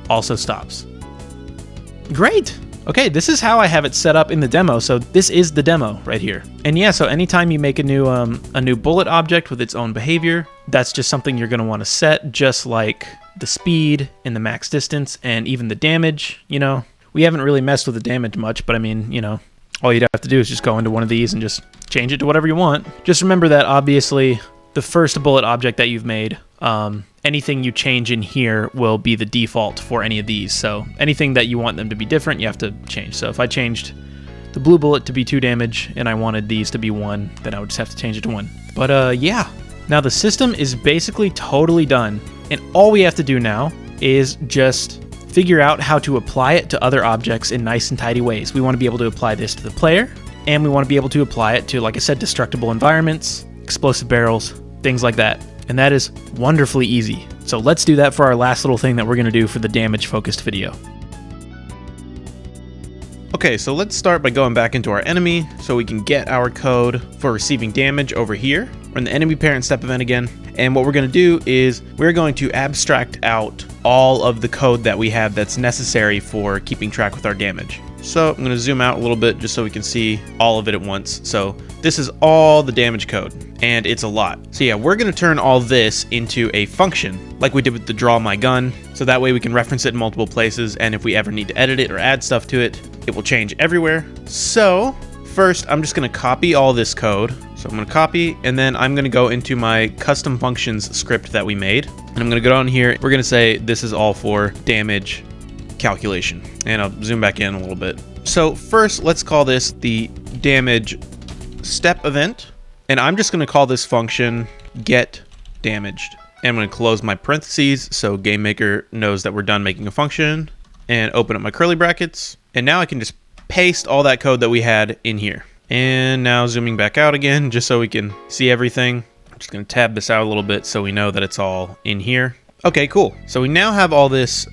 also stops. Great. Okay, this is how I have it set up in the demo. So this is the demo right here. And yeah, so anytime you make a new bullet object with its own behavior, that's just something you're going to want to set, just like the speed and the max distance and even the damage. You know, we haven't really messed with the damage much, but I mean, you know, all you'd have to do is just go into one of these and just change it to whatever you want. Just remember that obviously the first bullet object that you've made, anything you change in here will be the default for any of these. So anything that you want them to be different, you have to change. So if I changed the blue bullet to be 2 damage and I wanted these to be 1, then I would just have to change it to 1. But yeah, now the system is basically totally done. And all we have to do now is just figure out how to apply it to other objects in nice and tidy ways. We want to be able to apply this to the player, and we want to be able to apply it to, like I said, destructible environments, explosive barrels, things like that. And that is wonderfully easy. So let's do that for our last little thing that we're going to do for the damage-focused video. Okay, so let's start by going back into our enemy so we can get our code for receiving damage over here. We're in the enemy parent step event again. And what we're going to do is we're going to abstract out all of the code that we have that's necessary for keeping track with our damage. So I'm going to zoom out a little bit just so we can see all of it at once. So this is all the damage code, and it's a lot. So yeah, we're going to turn all this into a function like we did with the draw my gun. So that way we can reference it in multiple places, and if we ever need to edit it or add stuff to it, it will change everywhere. So first, I'm just going to copy all this code. So I'm going to copy, and then I'm going to go into my custom functions script that we made. And I'm going to go down here. We're going to say this is all for damage calculation. And I'll zoom back in a little bit. So first, let's call this the damage step event. And I'm just going to call this function get damaged. And I'm going to close my parentheses so GameMaker knows that we're done making a function, and open up my curly brackets. And now I can just paste all that code that we had in here. And now zooming back out again, just so we can see everything. I'm just going to tab this out a little bit so we know that it's all in here. Okay, cool. So we now have all this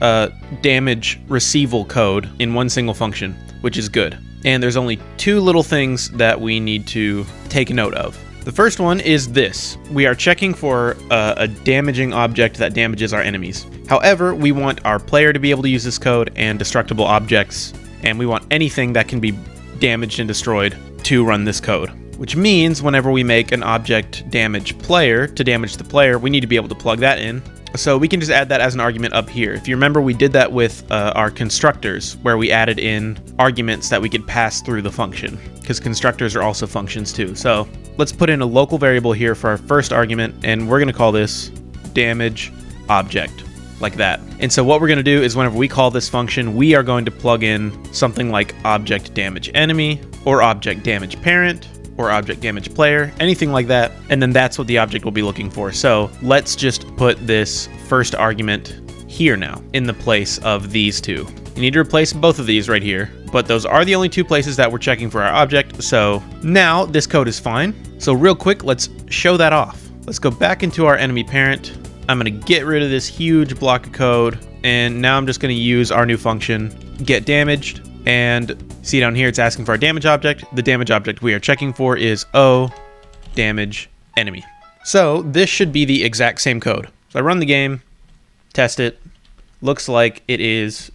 damage receival code in one single function, which is good. And there's only 2 little things that we need to take note of. The first one is this. We are checking for a damaging object that damages our enemies. However, we want our player to be able to use this code and destructible objects, and we want anything that can be damaged and destroyed to run this code. Which means whenever we make an object damage player to damage the player, we need to be able to plug that in. So we can just add that as an argument up here. If you remember, we did that with our constructors, where we added in arguments that we could pass through the function, because constructors are also functions too. So let's put in a local variable here for our first argument, and we're going to call this damage object, like that. And so what we're going to do is whenever we call this function, we are going to plug in something like object damage enemy, or object damage parent, or object damage player, anything like that, and then that's what the object will be looking for. So let's just put this first argument here now in the place of these 2. You need to replace both of these right here, but those are the only 2 places that we're checking for our object. So now this code is fine. So real quick, let's show that off. Let's go back into our enemy parent. I'm going to get rid of this huge block of code, and now I'm just going to use our new function get damaged. And see down here, it's asking for our damage object. The damage object we are checking for is O damage enemy. So this should be the exact same code. So I run the game, test it. Looks like it is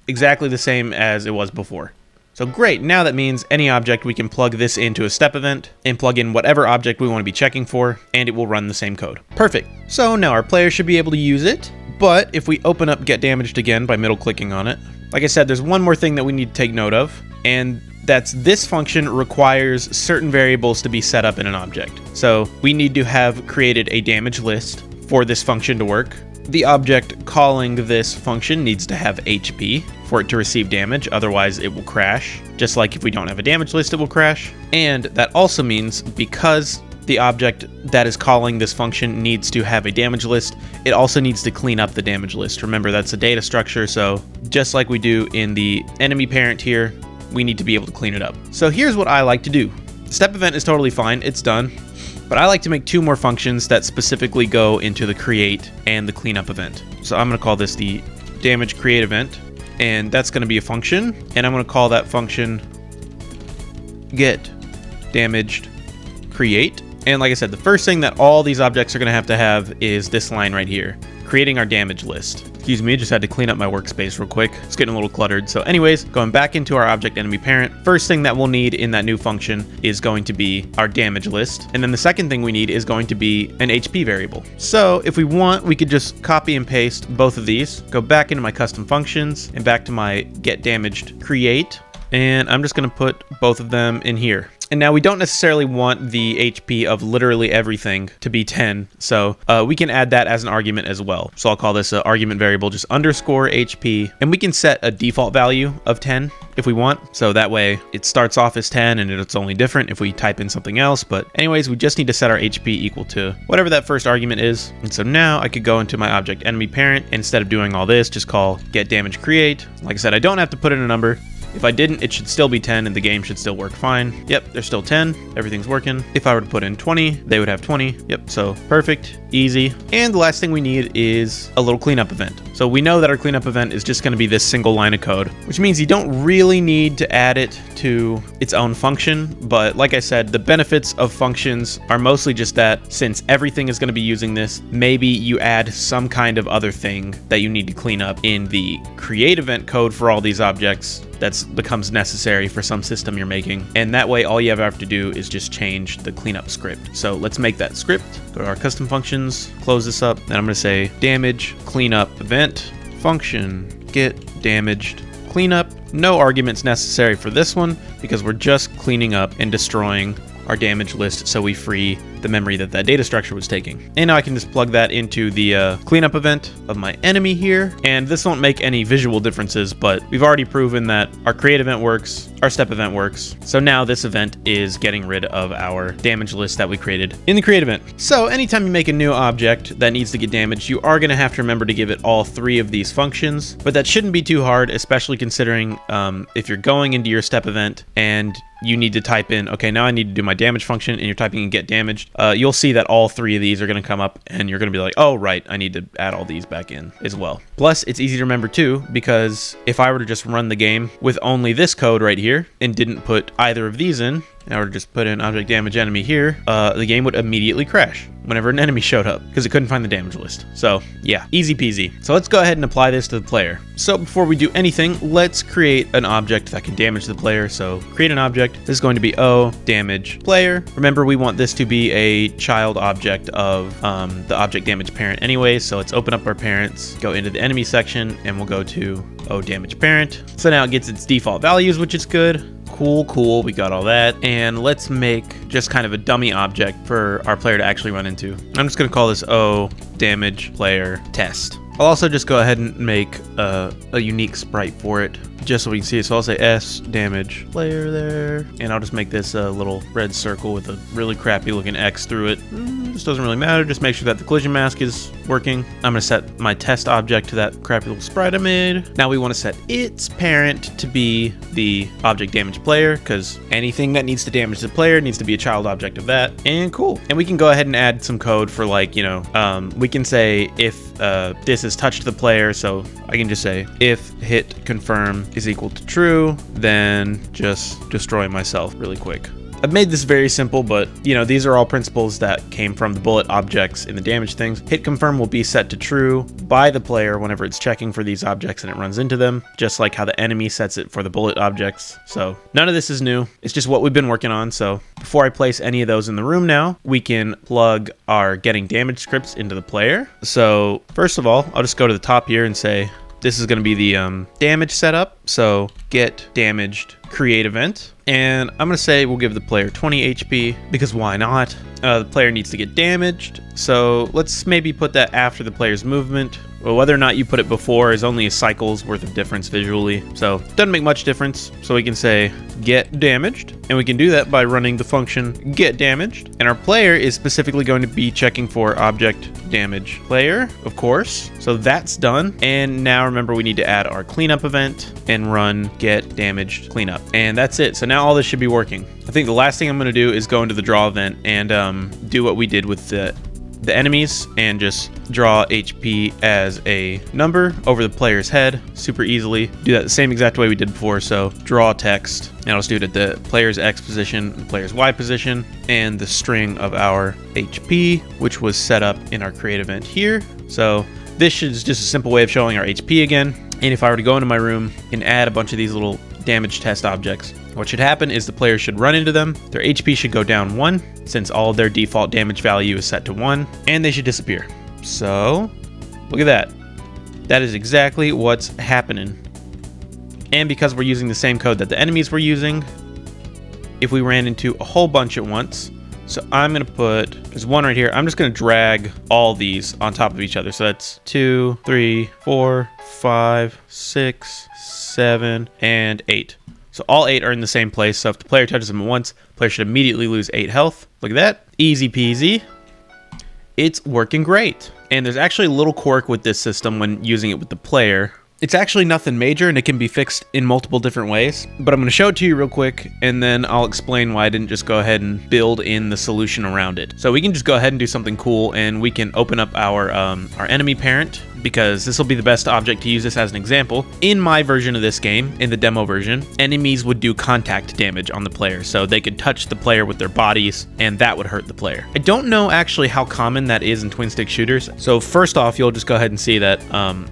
exactly the same as it was before. So great, now that means any object we can plug this into a step event and plug in whatever object we want to be checking for, and it will run the same code. Perfect. So now our player should be able to use it, but if we open up get damaged again by middle clicking on it, like I said, there's one more thing that we need to take note of, and that's this function requires certain variables to be set up in an object. So we need to have created a damage list for this function to work. The object calling this function needs to have HP for it to receive damage, otherwise it will crash. Just like if we don't have a damage list, it will crash. And that also means because the object that is calling this function needs to have a damage list, it also needs to clean up the damage list. Remember, that's a data structure, so just like we do in the enemy parent here, we need to be able to clean it up. So here's what I like to do. Step event is totally fine, it's done. But I like to make 2 more functions that specifically go into the create and the cleanup event. So I'm going to call this the damage create event, and that's going to be a function, and I'm going to call that function get damaged create. And like I said, the first thing that all these objects are going to have is this line right here, creating our damage list. Excuse me, just had to clean up my workspace real quick. It's getting a little cluttered. So anyways, going back into our object enemy parent, first thing that we'll need in that new function is going to be our damage list. And then the second thing we need is going to be an HP variable. So if we want, we could just copy and paste both of these, go back into my custom functions and back to my get damaged create. And I'm just going to put both of them in here. And now we don't necessarily want the HP of literally everything to be 10. So we can add that as an argument as well. So I'll call this an argument variable, just underscore HP. And we can set a default value of 10 if we want. So that way it starts off as 10 and it's only different if we type in something else. But anyways, we just need to set our HP equal to whatever that first argument is. And so now I could go into my object enemy parent. And instead of doing all this, just call get damage create. Like I said, I don't have to put in a number. If I didn't, it should still be 10 and the game should still work fine. Yep, there's still 10. Everything's working. If I were to put in 20, they would have 20. Yep, so perfect, easy. And the last thing we need is a little cleanup event. So we know that our cleanup event is just going to be this single line of code, which means you don't really need to add it to its own function. But like I said, the benefits of functions are mostly just that since everything is going to be using this, maybe you add some kind of other thing that you need to clean up in the create event code for all these objects that becomes necessary for some system you're making. And that way, all you have to do is just change the cleanup script. So let's make that script. Go to our custom functions, close this up. Then I'm going to say damage cleanup event function get damaged cleanup. No arguments necessary for this one because we're just cleaning up and destroying our damage list so we free the memory that data structure was taking. And now I can just plug that into the cleanup event of my enemy here. And this won't make any visual differences, but we've already proven that our create event works, our step event works. So now this event is getting rid of our damage list that we created in the create event. So anytime you make a new object that needs to get damaged, you are gonna have to remember to give it all three of these functions, but that shouldn't be too hard, especially considering if you're going into your step event and you need to type in, okay, now I need to do my damage function, and you're typing in get damaged, you'll see that all three of these are going to come up, and you're going to be like, oh, right, I need to add all these back in as well. Plus, it's easy to remember too, because if I were to just run the game with only this code right here and didn't put either of these in, and I were to just put in object damage enemy here, the game would immediately crash whenever an enemy showed up because it couldn't find the damage list. So yeah, easy peasy. So let's go ahead and apply this to the player. So before we do anything, let's create an object that can damage the player. So create an object. This is going to be O damage player. Remember, we want this to be a child object of the object damage parent anyway. So let's open up our parents, go into the enemy section, and we'll go to O damage parent. So now it gets its default values, which is good. Cool, we got all that. And let's make just kind of a dummy object for our player to actually run into. I'm just gonna call this O damage player test. I'll also just go ahead and make a unique sprite for it, just so we can see it. So I'll say S damage player there, and I'll just make this a little red circle with a really crappy looking X through it. This doesn't really matter, just make sure that the collision mask is working. I'm gonna set my test object to that crappy little sprite I made. Now we wanna set its parent to be the object damage player, because anything that needs to damage the player needs to be a child object of that. And cool. And we can go ahead and add some code for, like, you know, we can say if this is touched the player, so I can just say if hit confirm is equal to true, then just destroy myself really quick. I've made this very simple, but you know, these are all principles that came from the bullet objects in the damage things. Hit confirm will be set to true by the player whenever it's checking for these objects and it runs into them, just like how the enemy sets it for the bullet objects. So none of this is new. It's just what we've been working on. So before I place any of those in the room now, we can plug our getting damage scripts into the player. So first of all, I'll just go to the top here and say, this is going to be the damage setup. So get damaged create event. And I'm going to say we'll give the player 20 HP because why not? The player needs to get damaged. So let's maybe put that after the player's movement. Well, whether or not you put it before is only a cycle's worth of difference visually. So it doesn't make much difference. So we can say get damaged, and we can do that by running the function get damaged. And our player is specifically going to be checking for object damage player, of course. So that's done. And now remember, we need to add our cleanup event and run get damaged cleanup. And that's it. So now all this should be working. I think the last thing I'm going to do is go into the draw event and do what we did with the enemies and just draw HP as a number over the player's head super easily. Do that the same exact way we did before. So draw text, and I'll just do it at the player's X position and player's Y position, and the string of our HP, which was set up in our create event here. So this is just a simple way of showing our HP again. And if I were to go into my room and add a bunch of these little damage test objects, what should happen is the player should run into them, their HP should go down 1 since all of their default damage value is set to 1, and they should disappear. So look at that. That is exactly what's happening. And because we're using the same code that the enemies were using, if we ran into a whole bunch at once. So I'm going to put, there's one right here. I'm just going to drag all these on top of each other. So that's 2, 3, 4, 5, 6, 7, and 8. So all 8 are in the same place. So if the player touches them at once, the player should immediately lose 8 health. Look at that. Easy peasy. It's working great. And there's actually a little quirk with this system when using it with the player. It's actually nothing major, and it can be fixed in multiple different ways, but I'm going to show it to you real quick, and then I'll explain why I didn't just go ahead and build in the solution around it. So we can just go ahead and do something cool, and we can open up our enemy parent, because this will be the best object to use this as an example. In my version of this game, in the demo version, enemies would do contact damage on the player, so they could touch the player with their bodies, and that would hurt the player. I don't know actually how common that is in twin-stick shooters, so first off, you'll just go ahead and see that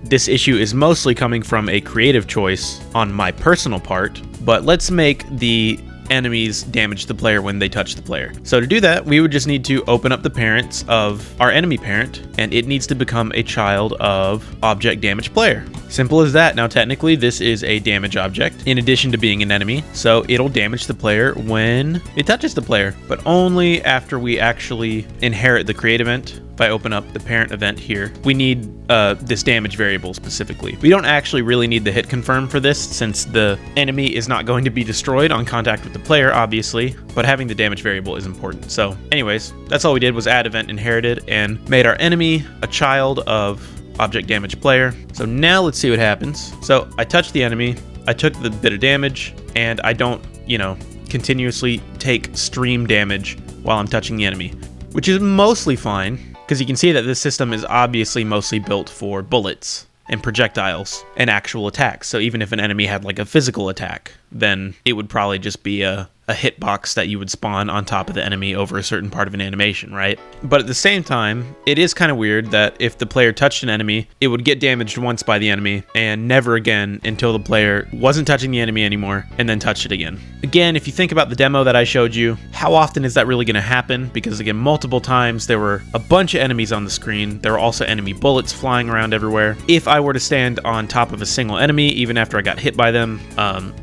this issue is mostly coming from a creative choice on my personal part, but let's make the enemies damage the player when they touch the player. So to do that, we would just need to open up the parents of our enemy parent, and it needs to become a child of object damage player. Simple as that. Now technically this is a damage object in addition to being an enemy, so it'll damage the player when it touches the player, but only after we actually inherit the create event. If I open up the parent event here, we need this damage variable specifically. We don't actually really need the hit confirm for this, since the enemy is not going to be destroyed on contact with the player, obviously, but having the damage variable is important. So anyways, that's all we did was add event inherited and made our enemy a child of object damage player. So now let's see what happens. So I touched the enemy, I took the bit of damage, and I don't, continuously take stream damage while I'm touching the enemy, which is mostly fine. Because you can see that this system is obviously mostly built for bullets and projectiles and actual attacks. So even if an enemy had like a physical attack, then it would probably just be a hitbox that you would spawn on top of the enemy over a certain part of an animation, right? But at the same time, it is kind of weird that if the player touched an enemy, it would get damaged once by the enemy and never again until the player wasn't touching the enemy anymore and then touched it again. Again, if you think about the demo that I showed you, how often is that really going to happen? Because again, multiple times there were a bunch of enemies on the screen. There were also enemy bullets flying around everywhere. If I were to stand on top of a single enemy, even after I got hit by them,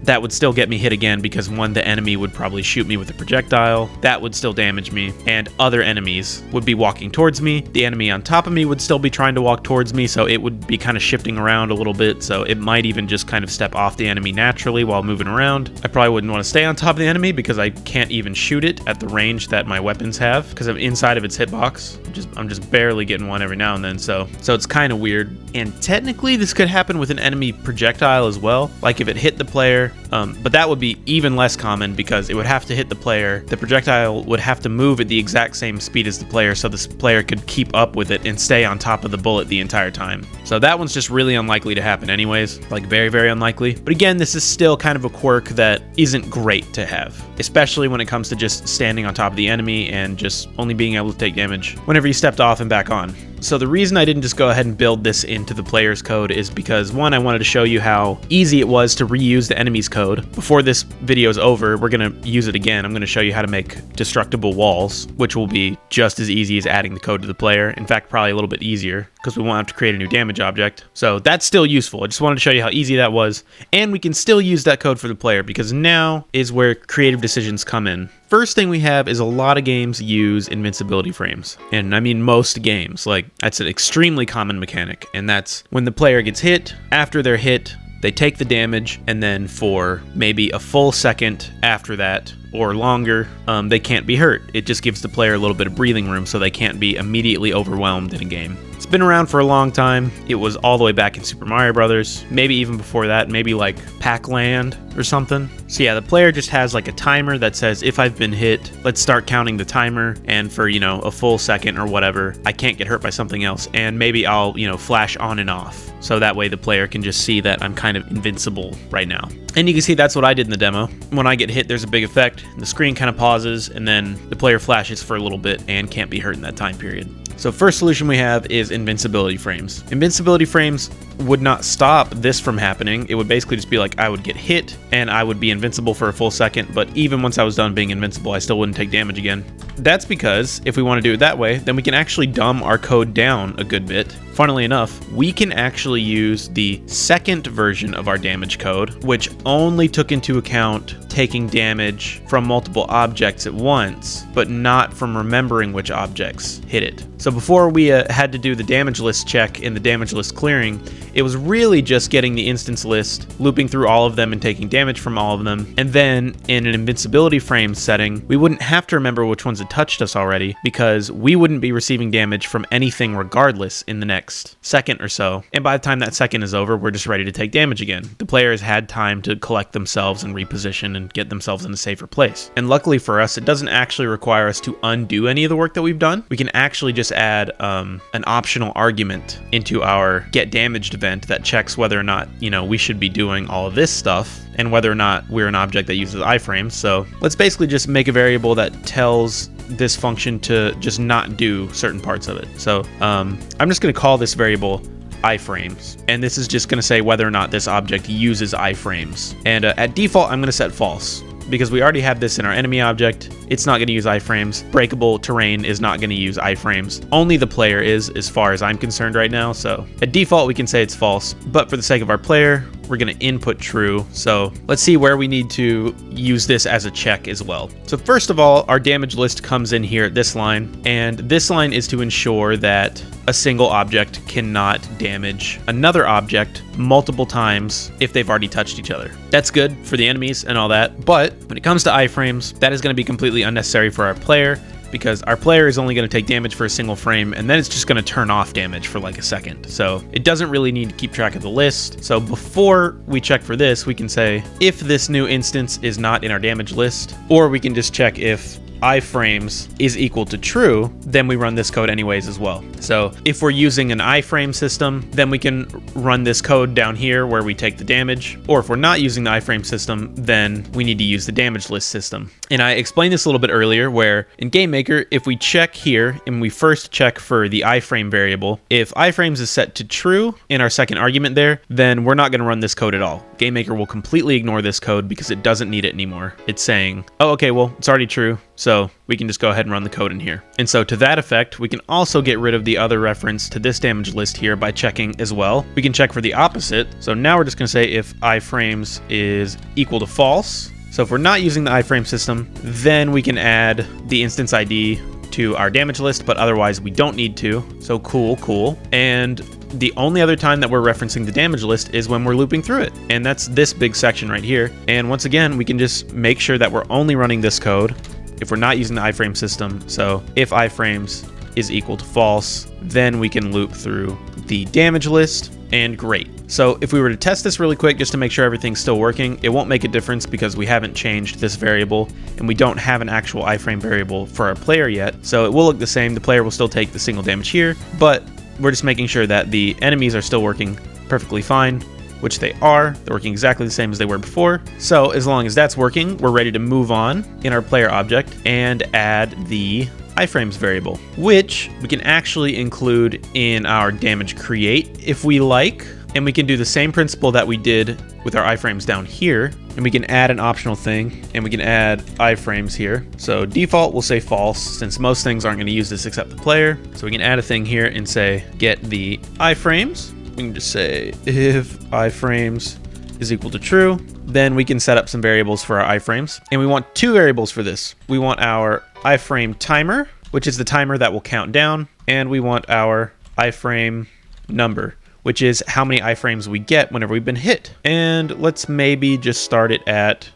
that would still get me hit again, because one, the enemy would probably shoot me with a projectile. That would still damage me, and other enemies would be walking towards me. The enemy on top of me would still be trying to walk towards me, so it would be kind of shifting around a little bit, so it might even just kind of step off the enemy naturally while moving around. I probably wouldn't want to stay on top of the enemy because I can't even shoot it at the range that my weapons have, because I'm inside of its hitbox. I'm just barely getting one every now and then, so it's kind of weird. And technically this could happen with an enemy projectile as well, like if it hit the player, but that would be even less common because it would have to hit the player. The projectile would have to move at the exact same speed as the player, so this player could keep up with it and stay on top of the bullet the entire time. So that one's just really unlikely to happen anyways, like very, very unlikely. But again, this is still kind of a quirk that isn't great to have, especially when it comes to just standing on top of the enemy and just only being able to take damage whenever you stepped off and back on. So the reason I didn't just go ahead and build this into the player's code is because, one, I wanted to show you how easy it was to reuse the enemy's code. Before this video is over, we're going to use it again. I'm going to show you how to make destructible walls, which will be just as easy as adding the code to the player. In fact, probably a little bit easier, because we won't have to create a new damage object. So that's still useful. I just wanted to show you how easy that was. And we can still use that code for the player, because now is where creative decisions come in. First thing we have is a lot of games use invincibility frames. And I mean most games. Like, that's an extremely common mechanic. And that's when the player gets hit, after they're hit, they take the damage, and then for maybe a full second after that, or longer, they can't be hurt. It just gives the player a little bit of breathing room so they can't be immediately overwhelmed in a game. It's been around for a long time. It was all the way back in Super Mario Brothers, maybe even before that, maybe like Pac-Land or something. So yeah, the player just has like a timer that says, if I've been hit, let's start counting the timer, and for, a full second or whatever, I can't get hurt by something else, and maybe I'll, flash on and off. So that way the player can just see that I'm kind of invincible right now. And you can see that's what I did in the demo. When I get hit, there's a big effect, and the screen kind of pauses, and then the player flashes for a little bit and can't be hurt in that time period. So first solution we have is invincibility frames. Invincibility frames would not stop this from happening. It would basically just be like I would get hit and I would be invincible for a full second, but even once I was done being invincible, I still wouldn't take damage again. That's because if we want to do it that way, then we can actually dumb our code down a good bit. Funnily enough, we can actually use the second version of our damage code, which only took into account taking damage from multiple objects at once, but not from remembering which objects hit it. So before we had to do the damage list check in the damage list clearing, it was really just getting the instance list, looping through all of them and taking damage from all of them. And then in an invincibility frame setting, we wouldn't have to remember which ones had touched us already because we wouldn't be receiving damage from anything regardless in the next second or so. And by the time that second is over, we're just ready to take damage again. The player has had time to collect themselves and reposition and get themselves in a safer place. And luckily for us, it doesn't actually require us to undo any of the work that we've done. We can actually just add an optional argument into our get damaged event that checks whether or not, we should be doing all of this stuff and whether or not we're an object that uses iframes. So let's basically just make a variable that tells this function to just not do certain parts of it. So I'm just going to call this variable iframes, and this is just going to say whether or not this object uses iframes. And at default, I'm going to set false because we already have this in our enemy object. It's not going to use iframes. Breakable terrain is not going to use iframes. Only the player is, as far as I'm concerned right now. So at default, we can say it's false, but for the sake of our player, we're going to input true. So let's see where we need to use this as a check as well. So first of all, our damage list comes in here at this line, and this line is to ensure that a single object cannot damage another object multiple times if they've already touched each other. That's good for the enemies and all that, but when it comes to iframes, that is going to be completely unnecessary for our player, because our player is only going to take damage for a single frame, and then it's just going to turn off damage for like a second. So it doesn't really need to keep track of the list. So before we check for this, we can say if this new instance is not in our damage list, or we can just check if iframes is equal to true, then we run this code anyways as well. So if we're using an iframe system, then we can run this code down here where we take the damage, or if we're not using the iframe system, then we need to use the damage list system. And I explained this a little bit earlier where in GameMaker, if we check here and we first check for the iframe variable, if iframes is set to true in our second argument there, then we're not going to run this code at all. GameMaker will completely ignore this code because it doesn't need it anymore. It's saying, oh, okay, well, it's already true, so we can just go ahead and run the code in here. And so to that effect, we can also get rid of the other reference to this damage list here by checking as well. We can check for the opposite. So now we're just going to say if iframes is equal to false. So if we're not using the iframe system, then we can add the instance ID to our damage list, but otherwise we don't need to. So cool. And the only other time that we're referencing the damage list is when we're looping through it. And that's this big section right here. And once again, we can just make sure that we're only running this code if we're not using the iframe system. So if iframes is equal to false, then we can loop through the damage list, and great. So if we were to test this really quick just to make sure everything's still working, it won't make a difference because we haven't changed this variable and we don't have an actual iframe variable for our player yet. So it will look the same. The player will still take the single damage here, but we're just making sure that the enemies are still working perfectly fine, which they are. They're working exactly the same as they were before. So as long as that's working, we're ready to move on in our player object and add the iframes variable, which we can actually include in our damage create if we like. And we can do the same principle that we did with our iframes down here. And we can add an optional thing, and we can add iframes here. So default will say false, since most things aren't going to use this except the player. So we can add a thing here and say get the iframes. We can just say if iframes is equal to true, then we can set up some variables for our iframes. And we want two variables for this. We want our iframe timer, which is the timer that will count down, and we want our iframe number, which is how many iframes we get whenever we've been hit. And let's maybe just start it at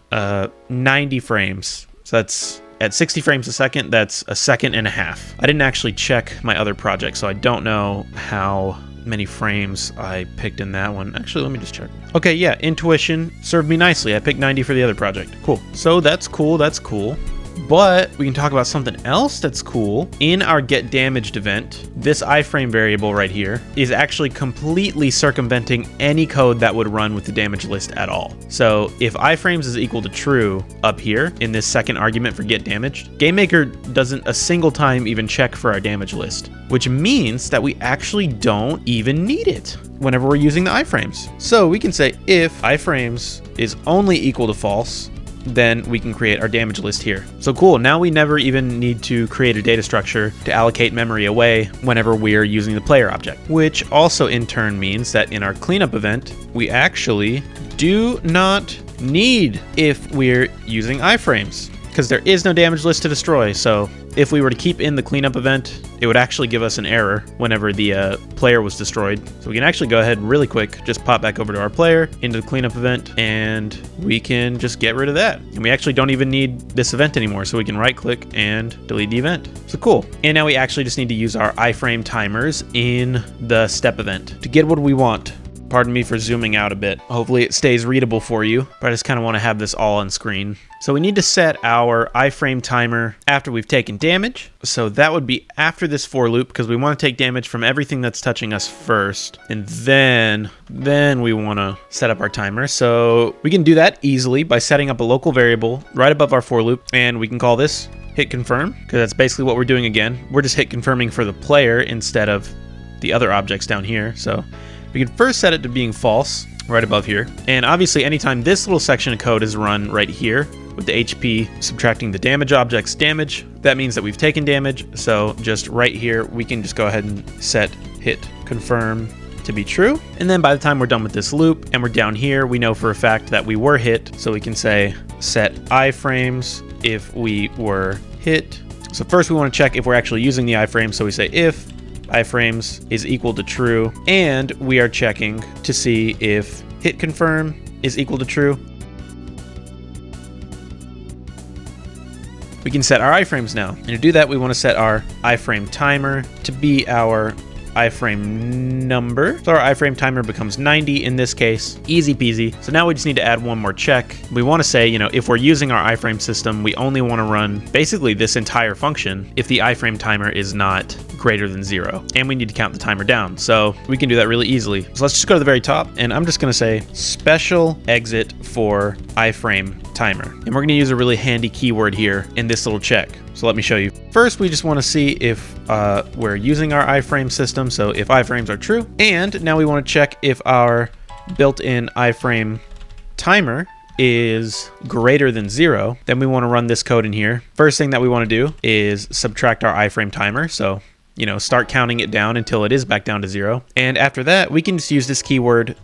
90 frames. So that's at 60 frames a second, that's a second and a half. I didn't actually check my other project, so I don't know how many frames I picked in that one. Actually, let me just check. Okay, yeah, intuition served me nicely. I picked 90 for the other project. Cool. So that's cool. But we can talk about something else that's cool. In our get damaged event, this iframe variable right here is actually completely circumventing any code that would run with the damage list at all. So if iframes is equal to true up here in this second argument for get damaged, GameMaker doesn't a single time even check for our damage list, which means that we actually don't even need it whenever we're using the iframes. So we can say if iframes is only equal to false, then we can create our damage list here. So cool, now we never even need to create a data structure to allocate memory away whenever we're using the player object, which also in turn means that in our cleanup event, we actually do not need if we're using iframes, because there is no damage list to destroy. So if we were to keep in the cleanup event, it would actually give us an error whenever the player was destroyed. So we can actually go ahead really quick, just pop back over to our player, into the cleanup event, and we can just get rid of that. And we actually don't even need this event anymore, so we can right click and delete the event. So cool. And now we actually just need to use our iframe timers in the step event to get what we want. Pardon me for zooming out a bit. Hopefully it stays readable for you, but I just kind of want to have this all on screen. So we need to set our iframe timer after we've taken damage. So that would be after this for loop, because we want to take damage from everything that's touching us first. And then we want to set up our timer. So we can do that easily by setting up a local variable right above our for loop. And we can call this hit confirm, because that's basically what we're doing again. We're just hit confirming for the player instead of the other objects down here. So we can first set it to being false right above here. And obviously anytime this little section of code is run right here with the HP subtracting the damage object's damage, that means that we've taken damage. So just right here, we can just go ahead and set hit confirm to be true. And then by the time we're done with this loop and we're down here, we know for a fact that we were hit. So we can say set iframes if we were hit. So first we want to check if we're actually using the iframe. So we say if iframes is equal to true, and we are checking to see if hit confirm is equal to true. We can set our iframes now, and to do that we want to set our iframe timer to be our iframe number. So our iframe timer becomes 90 in this case. Easy peasy. So now we just need to add one more check. We want to say, if we're using our iframe system, we only want to run basically this entire function if the iframe timer is not greater than 0. And we need to count the timer down. So we can do that really easily. So let's just go to the very top, and I'm just going to say special exit for iframe timer. And we're going to use a really handy keyword here in this little check. So let me show you. First, we just want to see if we're using our iframe system. So if iframes are true, and now we want to check if our built-in iframe timer is greater than 0, then we want to run this code in here. First thing that we want to do is subtract our iframe timer. So, start counting it down until it is back down to 0. And after that, we can just use this keyword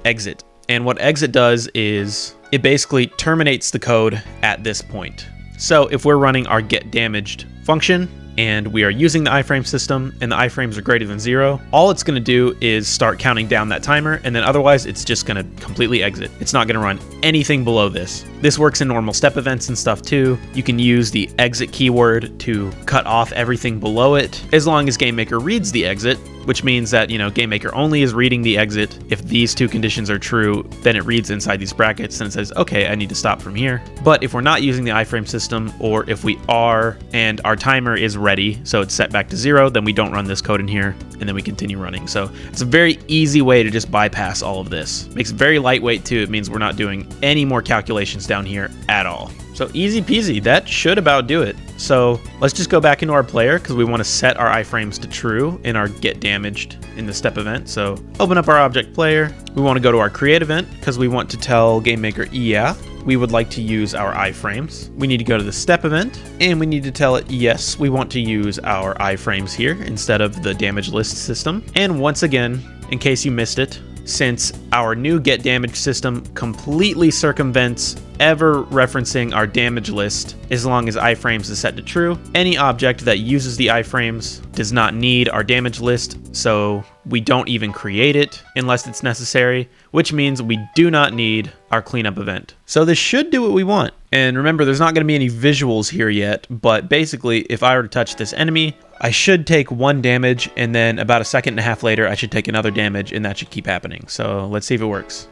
exit. And what exit does is it basically terminates the code at this point. So if we're running our get damaged function and we are using the iframe system and the iframes are greater than 0, all it's going to do is start counting down that timer, and then otherwise it's just going to completely exit. It's not going to run anything below this. This works in normal step events and stuff too. You can use the exit keyword to cut off everything below it, as long as GameMaker reads the exit, which means that, GameMaker only is reading the exit. If these two conditions are true, then it reads inside these brackets and it says, okay, I need to stop from here. But if we're not using the iframe system, or if we are and our timer is ready, so it's set back to 0, then we don't run this code in here, and then we continue running. So it's a very easy way to just bypass all of this. Makes it very lightweight too. It means we're not doing any more calculations down here at all. So easy peasy, that should about do it. So let's just go back into our player, because we want to set our iframes to true in our get damaged in the step event. So open up our object player. We want to go to our create event, because we want to tell GameMaker, yeah, we would like to use our iframes. We need to go to the step event, and we need to tell it, yes, we want to use our iframes here instead of the damage list system. And once again, in case you missed it, since our new get damage system completely circumvents ever referencing our damage list as long as iframes is set to true, any object that uses the iframes does not need our damage list, so we don't even create it unless it's necessary, which means we do not need our cleanup event. So this should do what we want. And remember, there's not going to be any visuals here yet, but basically if I were to touch this enemy, I should take 1 damage, and then about a second and a half later I should take another damage, and that should keep happening. So let's see if it works.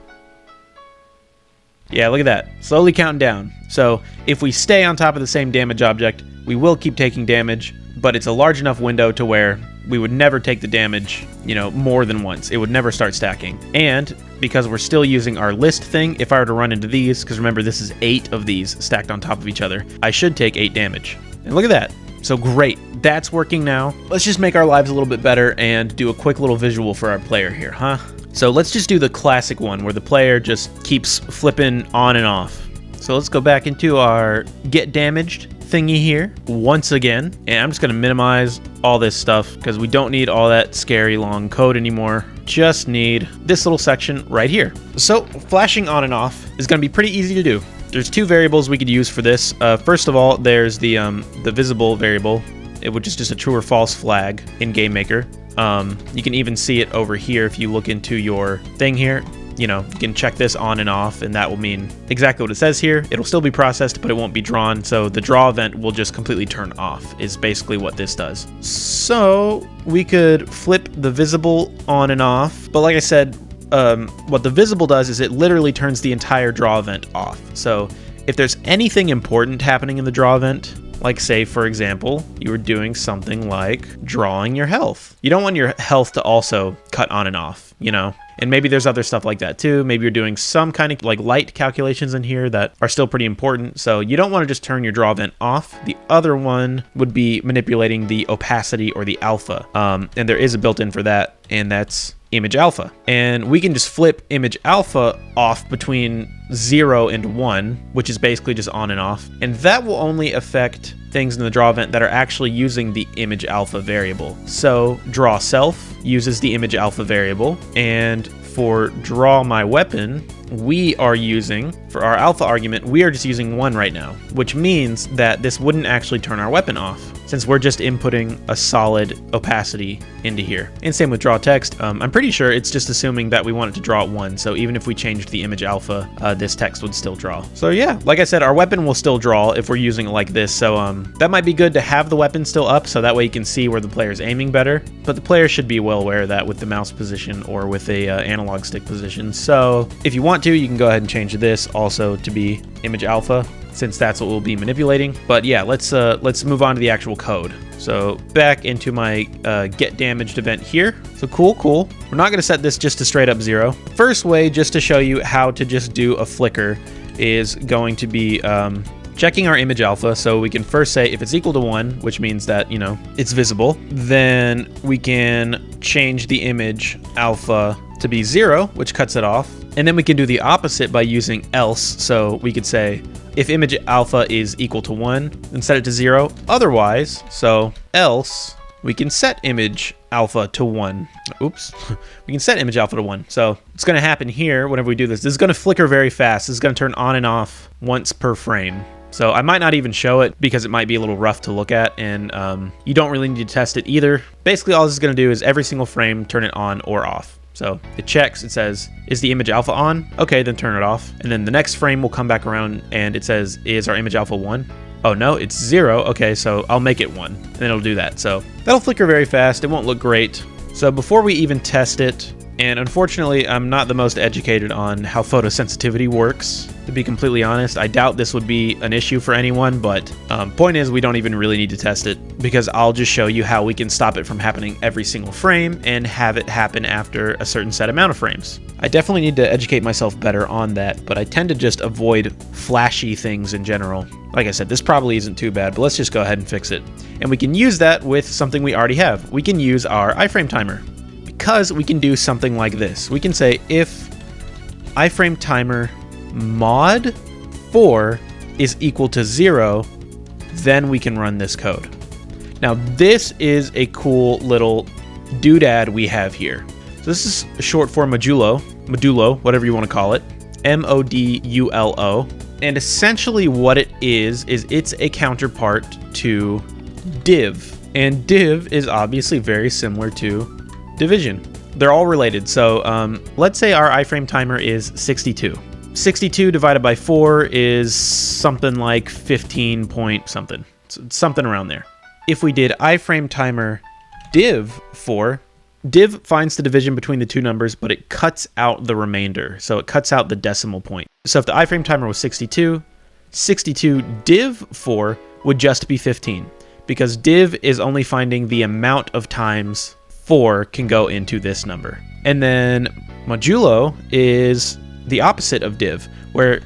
Yeah, look at that. Slowly counting down. So if we stay on top of the same damage object, we will keep taking damage, but it's a large enough window to where we would never take the damage, you know, more than once. It would never start stacking. And because we're still using our list thing, if I were to run into these, because remember this is 8 of these stacked on top of each other, I should take 8 damage. And look at that. So great, that's working now. Let's just make our lives a little bit better and do a quick little visual for our player here, huh? So let's just do the classic one where the player just keeps flipping on and off. So let's go back into our get damaged thingy here once again, and I'm just gonna minimize all this stuff because we don't need all that scary long code anymore. Just need this little section right here. So flashing on and off is gonna be pretty easy to do. There's 2 variables we could use for this. First of all, there's the visible variable, which is just a true or false flag in GameMaker. You can even see it over here if you look into your thing here. You know, you can check this on and off, and that will mean exactly what it says here. It'll still be processed, but it won't be drawn. So the draw event will just completely turn off is basically what this does. So we could flip the visible on and off. But like I said, what the visible does is it literally turns the entire draw event off. So if there's anything important happening in the draw event, like say, for example, you were doing something like drawing your health. You don't want your health to also cut on and off, you know? And maybe there's other stuff like that too. Maybe you're doing some kind of like light calculations in here that are still pretty important. So you don't want to just turn your draw event off. The other one would be manipulating the opacity or the alpha. And there is a built-in for that, and that's image alpha. And we can just flip image alpha off between 0 and 1, which is basically just on and off. And that will only affect things in the draw event that are actually using the image alpha variable. So draw self uses the image alpha variable, and for draw my weapon, we are using, for our alpha argument, we are just using 1 right now, which means that this wouldn't actually turn our weapon off since we're just inputting a solid opacity into here. And same with draw text. I'm pretty sure it's just assuming that we want it to draw at 1. So even if we changed the image alpha, this text would still draw. So yeah, like I said, our weapon will still draw if we're using it like this. So that might be good to have the weapon still up so that way you can see where the player's aiming better. But the player should be well aware of that with the mouse position or with a analog stick position. So if you want to, you can go ahead and change this also to be image alpha, since that's what we'll be manipulating. But yeah, let's move on to the actual code. So back into my get damaged event here. So cool. We're not gonna set this just to straight up 0. First way, just to show you how to just do a flicker, is going to be checking our image alpha. So we can first say if it's equal to 1, which means that, you know, it's visible, then we can change the image alpha to be 0, which cuts it off. And then we can do the opposite by using else. So we could say if image alpha is equal to 1, then set it to 0. Otherwise, so else, we can set image alpha to 1. Oops. We can set image alpha to 1. So it's going to happen here whenever we do this. This is going to flicker very fast. This is going to turn on and off once per frame. So I might not even show it because it might be a little rough to look at, and you don't really need to test it either. Basically, all this is going to do is every single frame turn it on or off. So it checks, it says, is the image alpha on? Okay, then turn it off. And then the next frame will come back around and it says, is our image alpha 1? Oh no, it's 0. Okay, so I'll make it 1, and then it'll do that. So that'll flicker very fast. It won't look great. So before we even test it, and unfortunately, I'm not the most educated on how photosensitivity works, to be completely honest. I doubt this would be an issue for anyone, but point is, we don't even really need to test it because I'll just show you how we can stop it from happening every single frame and have it happen after a certain set amount of frames. I definitely need to educate myself better on that, but I tend to just avoid flashy things in general. Like I said, this probably isn't too bad, but let's just go ahead and fix it. And we can use that with something we already have. We can use our iframe timer. Because we can do something like this. We can say if iframe timer mod 4 is equal to 0, then we can run this code. Now this is a cool little doodad we have here. So this is short for modulo, whatever you want to call it, modulo. And essentially what it is it's a counterpart to div. And div is obviously very similar to division. They're all related. So let's say our iframe timer is 62. 62 divided by 4 is something like 15 point something. Something around there. If we did iframe timer div 4, div finds the division between the two numbers, but it cuts out the remainder. So it cuts out the decimal point. So if the iframe timer was 62, 62 div 4 would just be 15, because div is only finding the amount of times 4 can go into this number. And then modulo is the opposite of div, where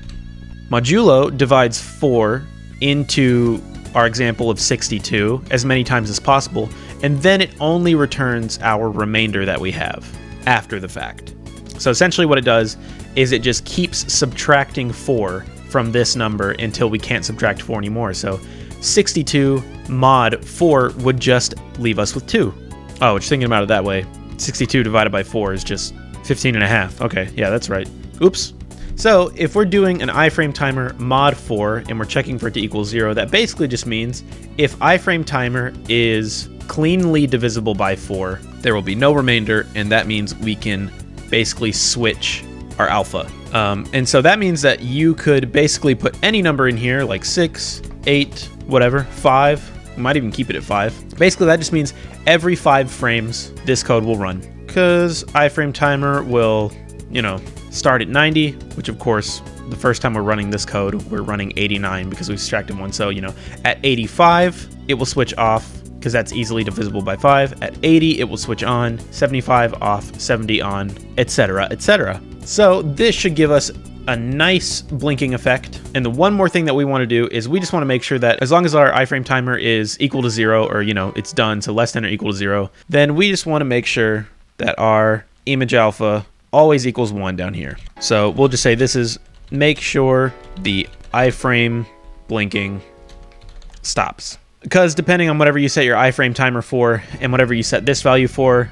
modulo divides 4 into our example of 62 as many times as possible, and then it only returns our remainder that we have after the fact. So essentially what it does is it just keeps subtracting 4 from this number until we can't subtract 4 anymore. So 62 mod 4 would just leave us with 2. Oh, just thinking about it that way, 62 divided by 4 is just 15.5. Okay, yeah, that's right. Oops. So if we're doing an iframe timer mod 4 and we're checking for it to equal 0, that basically just means if iframe timer is cleanly divisible by 4, there will be no remainder, and that means we can basically switch our alpha. And so that means that you could basically put any number in here, like 6, 8, whatever, 5. We might even keep it at 5. Basically, that just means every 5 frames, this code will run, because iframe timer will, start at 90, which of course, the first time we're running this code, we're running 89 because we subtracted 1. So, at 85, it will switch off because that's easily divisible by 5. At 80, it will switch on, 75 off, 70 on, etc., etc. So this should give us a nice blinking effect. And the one more thing that we want to do is we just want to make sure that as long as our iframe timer is equal to 0, or it's done, so less than or equal to 0, then we just want to make sure that our image alpha always equals 1 down here. So we'll just say this is make sure the iframe blinking stops. Because depending on whatever you set your iframe timer for and whatever you set this value for,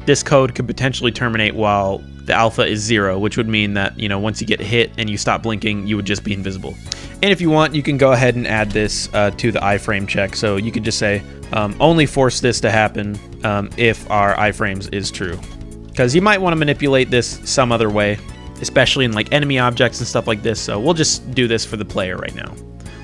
this code could potentially terminate while the alpha is 0, which would mean that, once you get hit and you stop blinking, you would just be invisible. And if you want, you can go ahead and add this to the iframe check. So you could just say, only force this to happen if our iframes is true. Because you might want to manipulate this some other way, especially in like enemy objects and stuff like this. So we'll just do this for the player right now.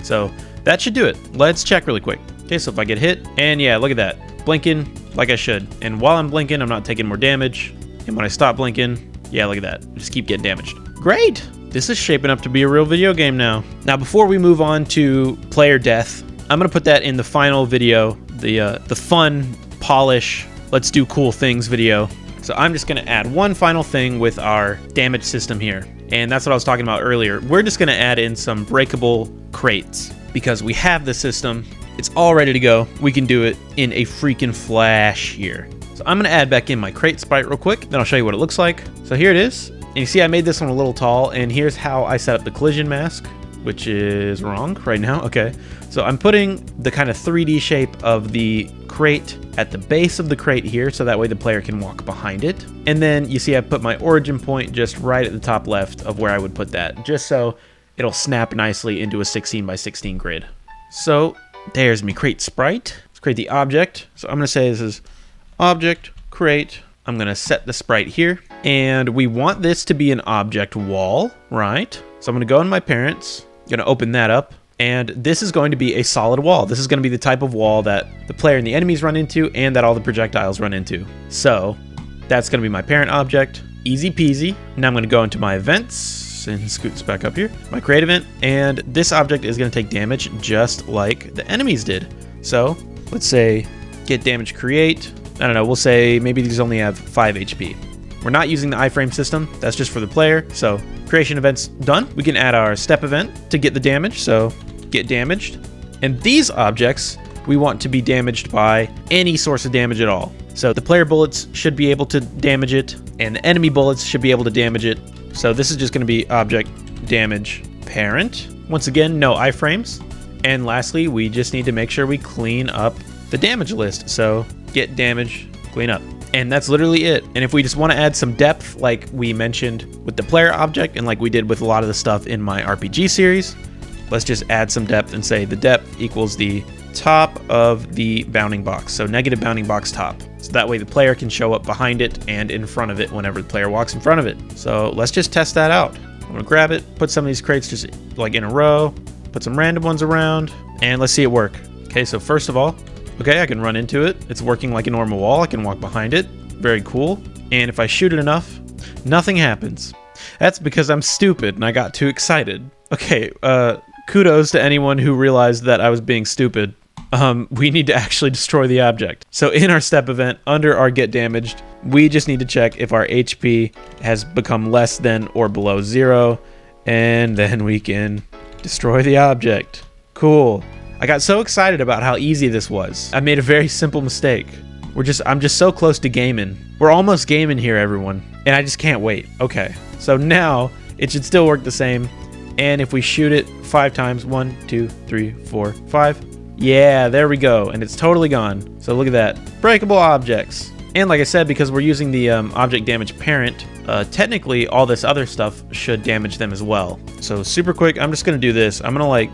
So that should do it. Let's check really quick. Okay, so if I get hit, and yeah, look at that. Blinking like I should. And while I'm blinking, I'm not taking more damage. And when I stop blinking, yeah, look at that. Just keep getting damaged. Great! This is shaping up to be a real video game now. Now, before we move on to player death, I'm going to put that in the final video, the fun, polish, let's do cool things video. So I'm just going to add one final thing with our damage system here. And that's what I was talking about earlier. We're just going to add in some breakable crates because we have the system. It's all ready to go. We can do it in a freaking flash here. So I'm going to add back in my crate sprite real quick. Then I'll show you what it looks like. So here it is. And you see I made this one a little tall. And here's how I set up the collision mask, which is wrong right now. Okay. So I'm putting the kind of 3D shape of the crate at the base of the crate here, so that way the player can walk behind it. And then you see I put my origin point just right at the top left of where I would put that, just so it'll snap nicely into a 16 by 16 grid. So there's me crate sprite. Let's create the object. So I'm going to say this is object crate. I'm going to set the sprite here, and we want this to be an object wall, right? So I'm going to go in my parents, going to open that up. And this is going to be a solid wall. This is going to be the type of wall that the player and the enemies run into and that all the projectiles run into. So that's going to be my parent object. Easy peasy. Now I'm going to go into my events and scoot this back up here. My create event. And this object is going to take damage just like the enemies did. So let's say get damage create. I don't know. We'll say maybe these only have 5 HP. We're not using the iframe system. That's just for the player. So creation event's done. We can add our step event to get the damage. So get damaged. And these objects we want to be damaged by any source of damage at all. So the player bullets should be able to damage it, and the enemy bullets should be able to damage it. So this is just going to be object damage parent. Once again, no iframes. And lastly, we just need to make sure we clean up the damage list. So get damage, clean up. And that's literally it. And if we just want to add some depth, like we mentioned with the player object, and like we did with a lot of the stuff in my RPG series, let's just add some depth and say the depth equals the top of the bounding box. So negative bounding box top. So that way the player can show up behind it and in front of it whenever the player walks in front of it. So let's just test that out. I'm gonna grab it, put some of these crates just like in a row, put some random ones around, and let's see it work. Okay, so first of all, okay, I can run into it. It's working like a normal wall. I can walk behind it. very cool. And if I shoot it enough, nothing happens. That's because I'm stupid and I got too excited. Okay, kudos to anyone who realized that I was being stupid. We need to actually destroy the object. So in our step event, under our get damaged, we just need to check if our HP has become less than or below 0, and then we can destroy the object. Cool. I got so excited about how easy this was. I made a very simple mistake. I'm just so close to gaming. We're almost gaming here, everyone, and I just can't wait. Okay, so now it should still work the same, and if we shoot it 5 times, 1, 2, 3, 4, 5, yeah, there we go, and it's totally gone. So look at that, breakable objects. And like I said, because we're using the object damage parent, technically all this other stuff should damage them as well. So super quick, I'm just gonna do this. I'm gonna like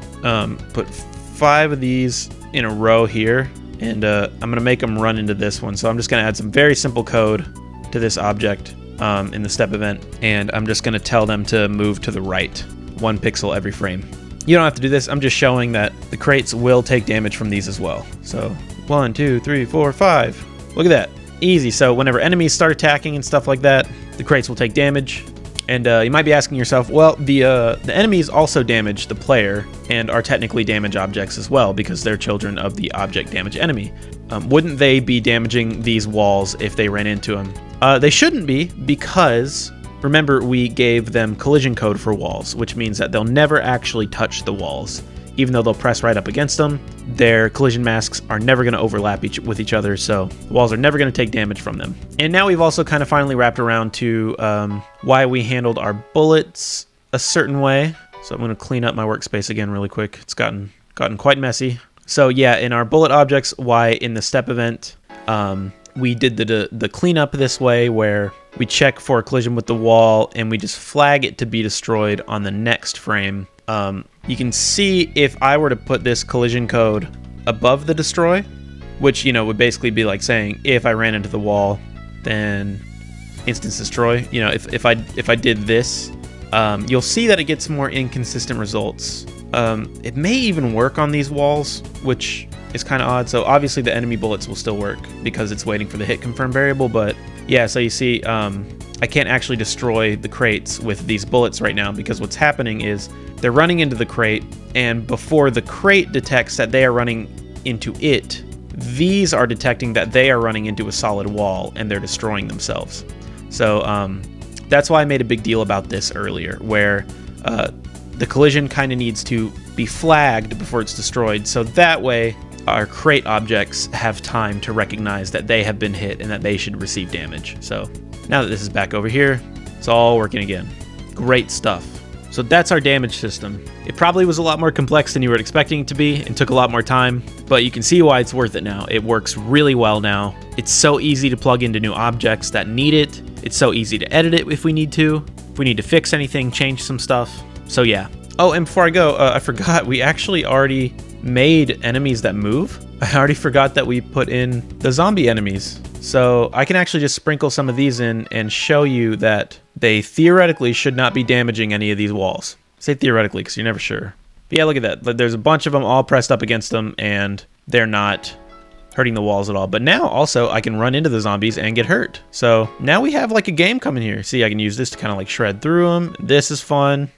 put 5 of these in a row here, and I'm gonna make them run into this one. So I'm just gonna add some very simple code to this object in the step event, and I'm just gonna tell them to move to the right, 1 pixel every frame. You don't have to do this. I'm just showing that the crates will take damage from these as well. So 1, 2, 3, 4, 5. Look at that. Easy. So whenever enemies start attacking and stuff like that, the crates will take damage. And you might be asking yourself, well, the enemies also damage the player and are technically damage objects as well because they're children of the object damage enemy. Wouldn't they be damaging these walls if they ran into them? They shouldn't be, because remember, we gave them collision code for walls, which means that they'll never actually touch the walls. Even though they'll press right up against them, their collision masks are never going to overlap with each other, so the walls are never going to take damage from them. And now we've also kind of finally wrapped around to why we handled our bullets a certain way. So I'm going to clean up my workspace again really quick. It's gotten quite messy. So yeah, in our bullet objects, why in the step event, we did the cleanup this way, where we check for a collision with the wall and we just flag it to be destroyed on the next frame. You can see if I were to put this collision code above the destroy, which, you know, would basically be like saying if I ran into the wall, then instance destroy. You know, if I did this, you'll see that it gets more inconsistent results. It may even work on these walls, which is kind of odd. So obviously the enemy bullets will still work because it's waiting for the hit confirm variable, but yeah, so you see I can't actually destroy the crates with these bullets right now, because what's happening is they're running into the crate, and before the crate detects that they are running into it, these are detecting that they are running into a solid wall and they're destroying themselves. So that's why I made a big deal about this earlier, where the collision kind of needs to be flagged before it's destroyed, so that way our crate objects have time to recognize that they have been hit and that they should receive damage. So now that this is back over here, it's all working again. Great stuff. So that's our damage system. It probably was a lot more complex than you were expecting it to be and took a lot more time, but you can see why it's worth it now. It works really well now. It's so easy to plug into new objects that need it. It's so easy to edit it if we need to. If we need to fix anything, change some stuff. So yeah. Oh, and before I go, I forgot, we actually already made enemies that move. I already forgot that we put in the zombie enemies. So I can actually just sprinkle some of these in and show you that they theoretically should not be damaging any of these walls. I say theoretically because you're never sure. But yeah, look at that. There's a bunch of them all pressed up against them and they're not hurting the walls at all. But now also I can run into the zombies and get hurt. So now we have like a game coming here. See, I can use this to kind of like shred through them. This is fun.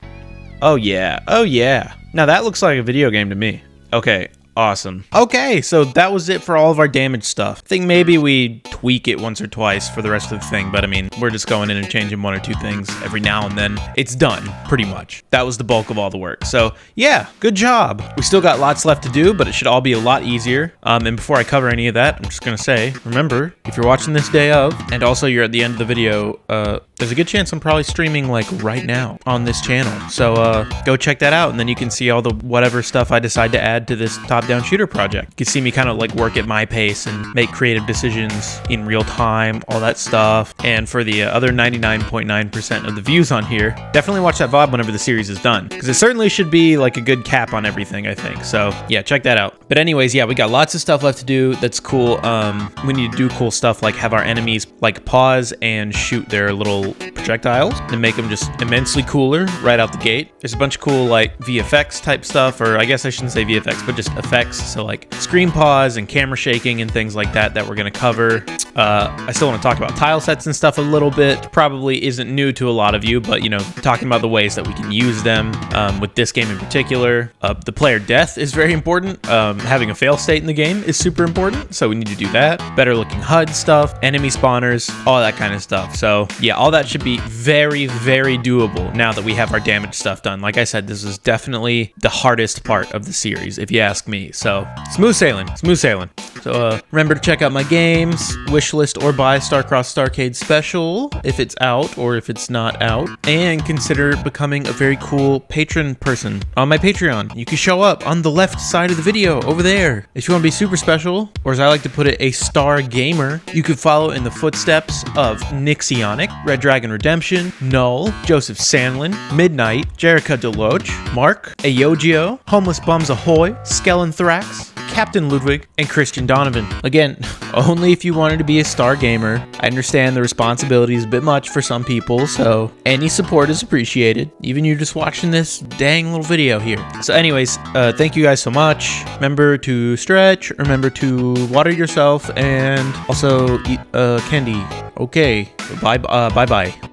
Oh yeah. Oh yeah. Now that looks like a video game to me. Okay. Awesome. Okay, so that was it for all of our damage stuff. I think maybe we tweak it once or twice for the rest of the thing, but I mean, we're just going in and changing 1 or 2 things every now and then. It's done, pretty much. That was the bulk of all the work. So yeah, good job. We still got lots left to do, but it should all be a lot easier. And before I cover any of that, I'm just gonna say, remember, if you're watching this day of, and also you're at the end of the video, there's a good chance I'm probably streaming like right now on this channel. So go check that out, and then you can see all the whatever stuff I decide to add to this top-down shooter project. You can see me kind of like work at my pace and make creative decisions in real time, all that stuff. And for the other 99.9% of the views on here, definitely watch that VOD whenever the series is done, because it certainly should be like a good cap on everything, I think. So yeah, check that out. But anyways, yeah, we got lots of stuff left to do. That's cool. We need to do cool stuff like have our enemies like pause and shoot their little projectiles and make them just immensely cooler right out the gate. There's a bunch of cool like VFX type stuff, or I guess I shouldn't say VFX, but just effects. So like screen pause and camera shaking and things like that we're going to cover. I still want to talk about tile sets and stuff a little bit. Probably isn't new to a lot of you, but you know, talking about the ways that we can use them with this game in particular. The player death is very important. Having a fail state in the game is super important, so we need to do that. Better looking HUD stuff, enemy spawners, all that kind of stuff. So yeah, all that should be very, very doable now that we have our damage stuff done. Like I said, this is definitely the hardest part of the series, if you ask me. So smooth sailing, smooth sailing. So remember to check out my games, wishlist or buy Starcross Starcade Special if it's out or if it's not out, and consider becoming a very cool patron person on my Patreon. You can show up on the left side of the video over there. If you want to be super special, or as I like to put it, a star gamer, you could follow in the footsteps of Nixionic, Red Dragon Redemption, Null, Joseph Sandlin, Midnight, Jerica Deloach, Mark, Ayogio, Homeless Bums Ahoy, Skelenthrax, Captain Ludwig, and Christian Donovan. Again, only if you wanted to be a star gamer. I understand the responsibility is a bit much for some people, so any support is appreciated, even you just watching this dang little video here. So anyways, thank you guys so much. Remember to stretch, remember to water yourself, and also eat candy. Okay, bye-bye.